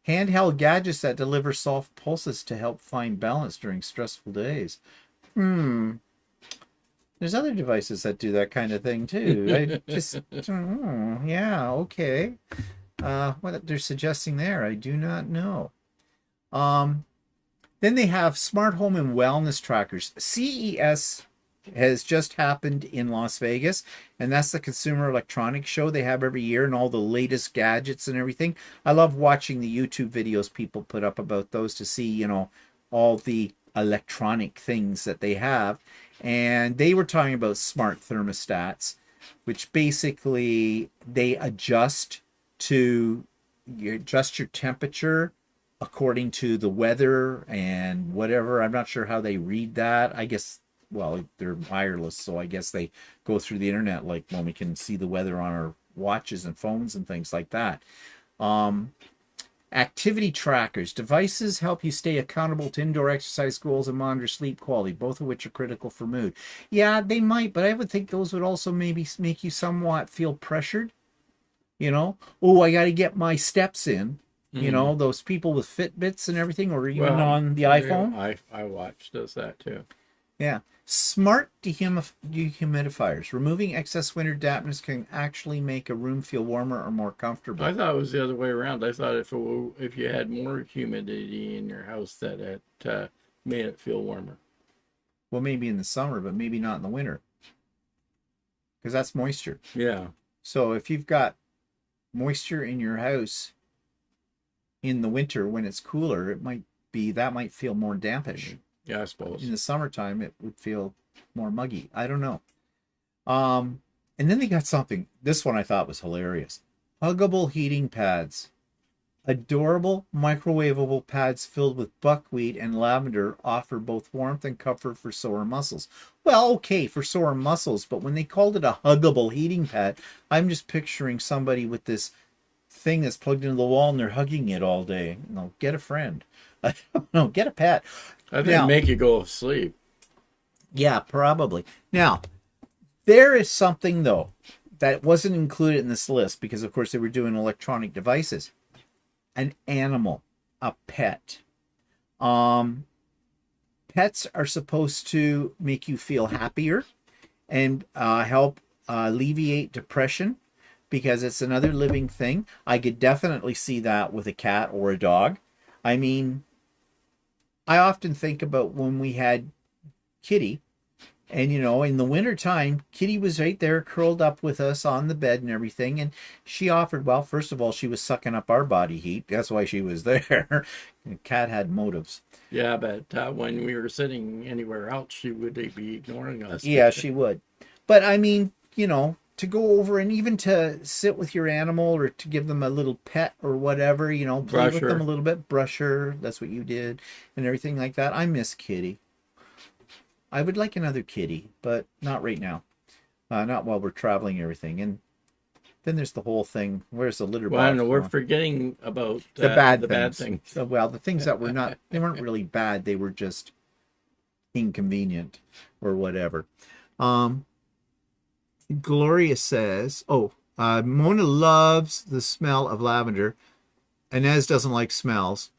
Handheld gadgets that deliver soft pulses to help find balance during stressful days. There's other devices that do that kind of thing too. I just, yeah, okay. What they're suggesting there, I do not know. Then they have smart home and wellness trackers. CES has just happened in Las Vegas, and that's the Consumer Electronics Show they have every year, and all the latest gadgets and everything. I love watching the YouTube videos people put up about those to see, you know, all the electronic things that they have. And they were talking about smart thermostats, which basically they adjust your temperature according to the weather and whatever. I'm not sure how they read that. I guess, well, they're wireless, so I guess they go through the internet, like when we can see the weather on our watches and phones and things like that. Activity trackers. Devices help you stay accountable to indoor exercise goals and monitor sleep quality, both of which are critical for mood. Yeah, they might, but I would think those would also maybe make you somewhat feel pressured. You know, oh, I got to get my steps in. You know, those people with Fitbits and everything, or even on the iPhone. iWatch does that too. Yeah. Smart dehumidifiers. Removing excess winter dampness can actually make a room feel warmer or more comfortable. I thought it was the other way around. I thought if you had more humidity in your house, that it made it feel warmer. Well, maybe in the summer, but maybe not in the winter. because that's moisture. Yeah. So if you've got moisture in your house in the winter when it's cooler, that might feel more dampish. Yeah, I suppose. In the summertime, it would feel more muggy. I don't know. And then they got something. This one I thought was hilarious. Huggable heating pads. Adorable microwavable pads filled with buckwheat and lavender offer both warmth and comfort for sore muscles. Well, okay, for sore muscles, but when they called it a huggable heating pad, I'm just picturing somebody with this thing that's plugged into the wall and they're hugging it all day. No, get a friend. I don't know, get a pet. I think make you go to sleep. Yeah, probably. Now, there is something, though, that wasn't included in this list because, of course, they were doing electronic devices. An animal, a pet. Pets are supposed to make you feel happier and help alleviate depression because it's another living thing. I could definitely see that with a cat or a dog. I mean, I often think about when we had Kitty. And, in the wintertime, Kitty was right there curled up with us on the bed and everything. And she offered, well, first of all, she was sucking up our body heat. That's why she was there. The cat had motives. Yeah, but when we were sitting anywhere else, she would be ignoring us. Yeah, she would. But, I mean, to go over and even to sit with your animal or to give them a little pet or whatever, play with them a little bit, brush her. That's what you did and everything like that. I miss Kitty. I would like another kitty, but not right now. Not while we're traveling and everything. And then there's the whole thing. Where's the litter box? Well, I don't know. We're forgetting about the bad things. So, well, the things that were not, they weren't really bad. They were just inconvenient or whatever. Gloria says, Mona loves the smell of lavender. Inez doesn't like smells.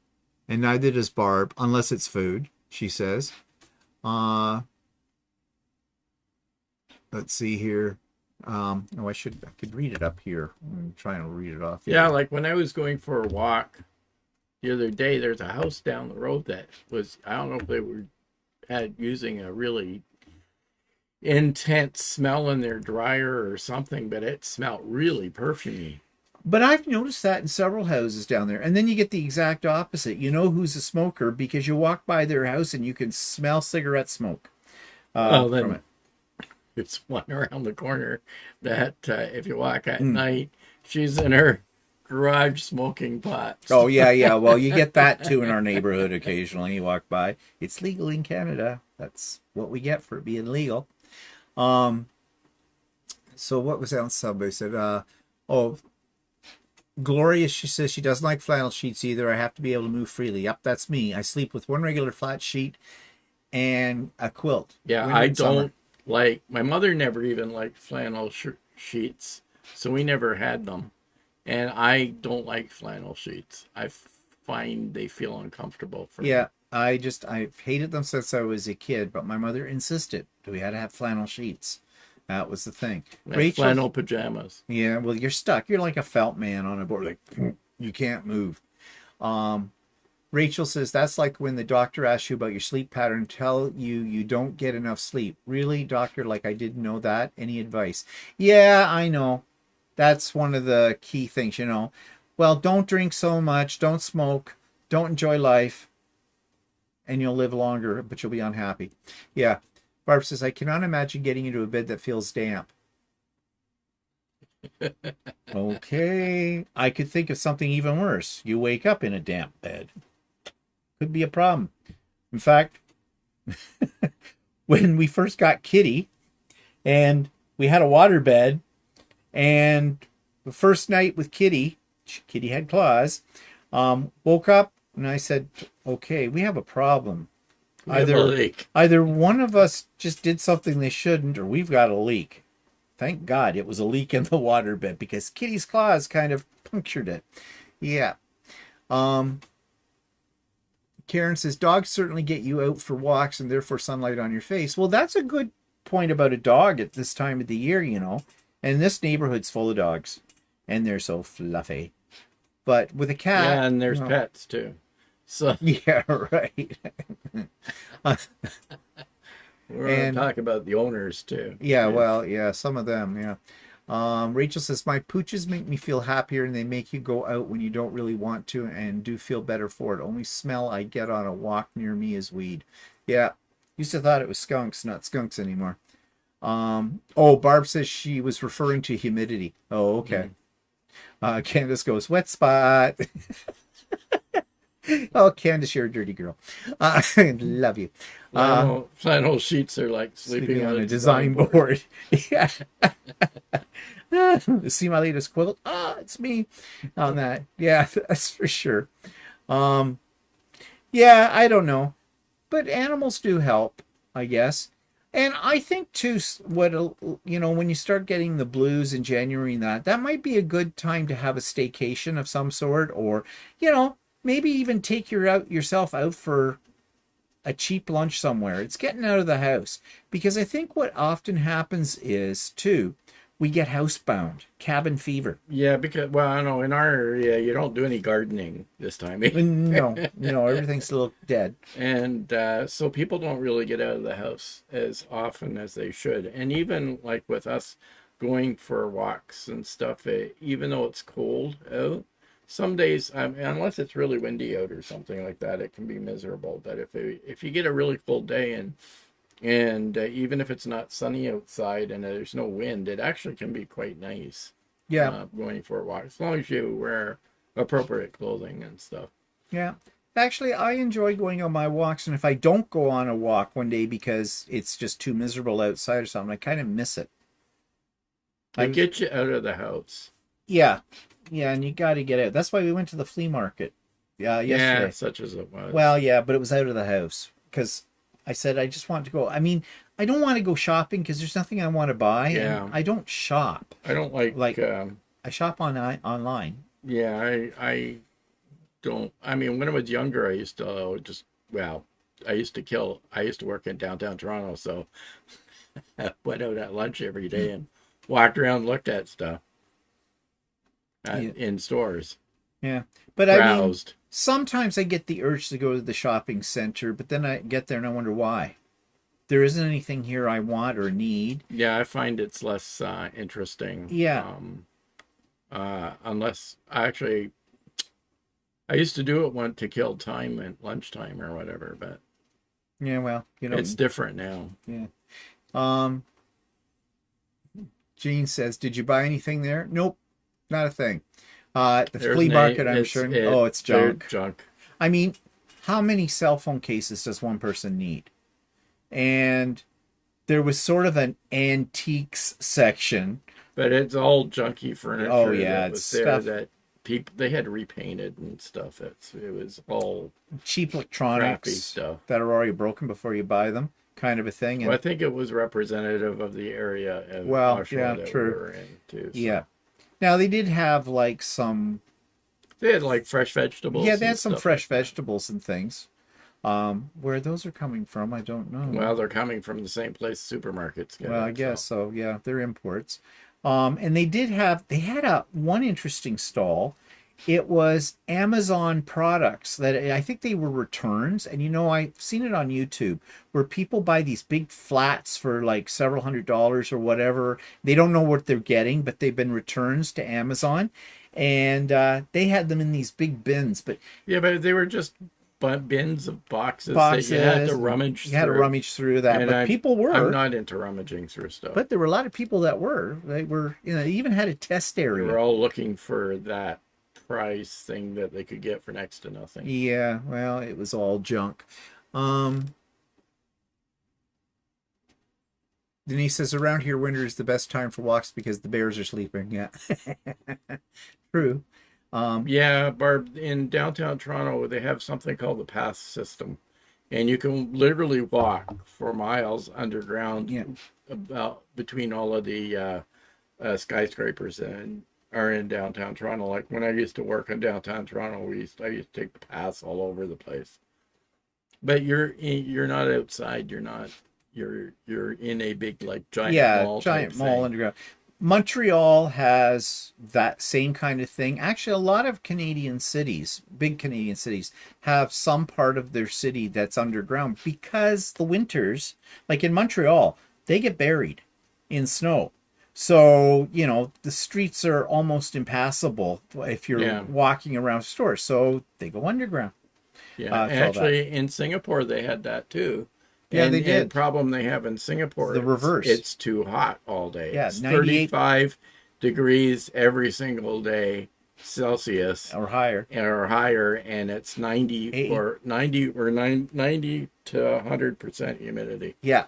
And neither does Barb, unless it's food, she says. Let's see here. I could read it up here. I'm trying to read it off here. Yeah, like when I was going for a walk the other day, there's a house down the road that was, I don't know if they were using a really intense smell in their dryer or something, but it smelled really perfumey. But I've noticed that in several houses down there. And then you get the exact opposite. You know who's a smoker because you walk by their house and you can smell cigarette smoke from it. It's one around the corner that if you walk at night, she's in her garage smoking pots. Oh, yeah. Well, you get that too in our neighborhood occasionally. You walk by. It's legal in Canada. That's what we get for it being legal. So what was that? Somebody said, Gloria, she says she doesn't like flannel sheets either. I have to be able to move freely. Yep, that's me. I sleep with one regular flat sheet and a quilt. Yeah, I don't like, my mother never even liked flannel sheets, so we never had them. And I don't like flannel sheets. I find they feel uncomfortable for me. Yeah, I've hated them since I was a kid, but my mother insisted we had to have flannel sheets. That was the thing. Rachel, flannel pajamas. Yeah, well, you're stuck. You're like a felt man on a board. Like, you can't move. Rachel says, that's like when the doctor asks you about your sleep pattern, tell you don't get enough sleep. Really, doctor? Like, I didn't know that. Any advice? Yeah, I know. That's one of the key things, Well, don't drink so much. Don't smoke. Don't enjoy life. And you'll live longer, but you'll be unhappy. Yeah. Barb says, I cannot imagine getting into a bed that feels damp. Okay. I could think of something even worse. You wake up in a damp bed. Could be a problem. In fact, when we first got Kitty and we had a water bed, and the first night with Kitty had claws, woke up and I said, okay, we have a problem. Either one of us just did something they shouldn't, or we've got a leak. Thank God it was a leak in the waterbed because Kitty's claws kind of punctured it. Yeah. Karen says, dogs certainly get you out for walks and therefore sunlight on your face. Well, that's a good point about a dog at this time of the year, And this neighborhood's full of dogs. And they're so fluffy. But with a cat... Yeah, and there's pets, too. So yeah, right. We're going to talk about the owners too. Yeah, well, yeah, some of them, yeah. Rachel says, my pooches make me feel happier and they make you go out when you don't really want to and do feel better for it. Only smell I get on a walk near me is weed. Yeah, used to thought it was skunks, not skunks anymore. Oh, Barb says she was referring to humidity. Oh, okay. Candace goes, wet spot. Oh, Candace, you're a dirty girl. Love you. Flannel sheets are like sleeping on a design board. Yeah. See my latest quilt? It's me on that. Yeah, that's for sure. Yeah, I don't know. But animals do help, I guess. And I think too, what when you start getting the blues in January and that might be a good time to have a staycation of some sort, or maybe even take yourself out for a cheap lunch somewhere. It's getting out of the house, because I think what often happens is too, we get housebound, cabin fever. Yeah, because I know in our area you don't do any gardening this time. No, everything's still dead. And so people don't really get out of the house as often as they should. And even like with us going for walks and stuff, even though it's cold out, some days, unless it's really windy out or something like that, it can be miserable. But if you get a really cold day and even if it's not sunny outside and there's no wind, it actually can be quite nice. Yeah, going for a walk, as long as you wear appropriate clothing and stuff. Yeah. Actually, I enjoy going on my walks, and if I don't go on a walk one day because it's just too miserable outside or something, I kind of miss it. I get you out of the house. Yeah, and you got to get out. That's why we went to the flea market. Yesterday. Yeah, such as it was. Well, yeah, but it was out of the house because I said I just want to go. I mean, I don't want to go shopping because there's nothing I want to buy. Yeah. I don't shop. I don't like I shop online. Yeah, I don't. I mean, when I was younger, I used to I used to work in downtown Toronto, so I went out at lunch every day and walked around and looked at stuff in stores. Yeah, but browsed. I mean, sometimes I get the urge to go to the shopping center, but then I get there and I wonder why. There isn't anything here I want or need. Yeah, I find it's less interesting. Yeah. Unless I used to do it to kill time at lunchtime or whatever, but yeah, well, it's different now. Yeah. Jean says, "Did you buy anything there?" Nope, not a thing. The flea market, I'm sure. It's junk. Junk. I mean, how many cell phone cases does one person need? And there was sort of an antiques section. But it's all junky furniture. Oh yeah, it's it's there stuff that people they had repainted and stuff. It was all cheap electronics stuff that are already broken before you buy them, kind of a thing. And, well, I think it was representative of the area of Oshawa that true. we were in too. So. Yeah. Now they did have like some. They had like fresh vegetables. Yeah, they had some fresh vegetables and things. Where those are coming from, I don't know. Well, they're coming from the same place supermarkets get. Well, I guess so. Yeah, they're imports. And they had one interesting stall. It was Amazon products that I think they were returns. And I've seen it on YouTube where people buy these big flats for like several $100s or whatever. They don't know what they're getting, but they've been returns to Amazon. And they had them in these big bins. But they were just bins of boxes that you had to rummage through. You had to rummage through that, but people were. I'm not into rummaging through stuff. But there were a lot of people that were. They were, they even had a test area. They were all looking for that price thing that they could get for next to nothing. Yeah, well, it was all junk. Denise says, around here, winter is the best time for walks because the bears are sleeping. Yeah. True. Yeah, Barb, in downtown Toronto, they have something called the pass system. And you can literally walk for miles underground about between all of the skyscrapers and are in downtown Toronto. Like when I used to work in downtown Toronto, I used to take the pass all over the place. But you're not outside. You're in a big giant mall. Giant mall underground. Montreal has that same kind of thing. Actually, a lot of Canadian cities, big Canadian cities, have some part of their city that's underground because the winters, like in Montreal, they get buried in snow. So, you know, the streets are almost impassable if you're Yeah. walking around stores. So they go underground. Yeah, for all that. actually, in Singapore they had that too. Yeah, And, they did. And the problem they have in Singapore, The reverse. It's too hot all day. Yeah, It's 98 35 degrees every single day Celsius or higher. or higher, and it's 90 or 90 to 100% humidity. Yeah.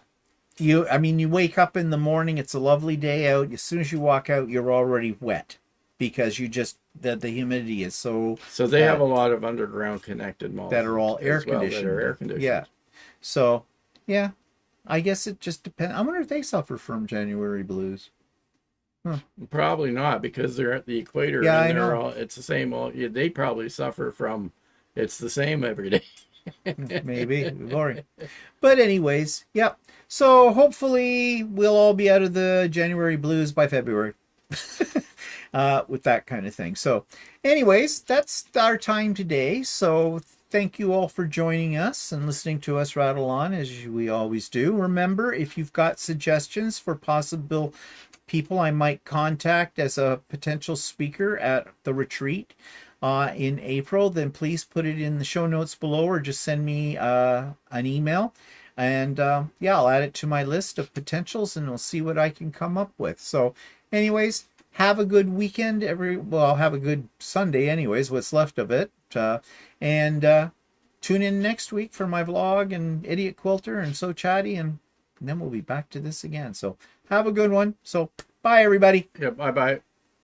You wake up in the morning, it's a lovely day out. As soon as you walk out, you're already wet because the humidity is so So they have a lot of underground connected malls that are all air as well, conditioned. that are air conditioned. Yeah. So, yeah. I guess it just depends. I wonder if they suffer from January blues. Probably not, because they're at the equator. Yeah, and I they're know. all, it's the same. They probably suffer from. It's the same every day. Maybe boring. But anyways, yep. So hopefully we'll all be out of the January blues by February. With that kind of thing. So anyways, that's our time today. So thank you all for joining us and listening to us rattle on as we always do. Remember, if you've got suggestions for possible people I might contact as a potential speaker at the retreat in April, then please put it in the show notes below or just send me an email. And yeah, I'll add it to my list of potentials and we'll see what I can come up with. So anyways, have a good weekend. I'll have a good Sunday anyways, what's left of it. And tune in next week for my vlog and Idiot Quilter and So Chatty, and then we'll be back to this again. So have a good one. So bye, everybody. Yeah, bye-bye.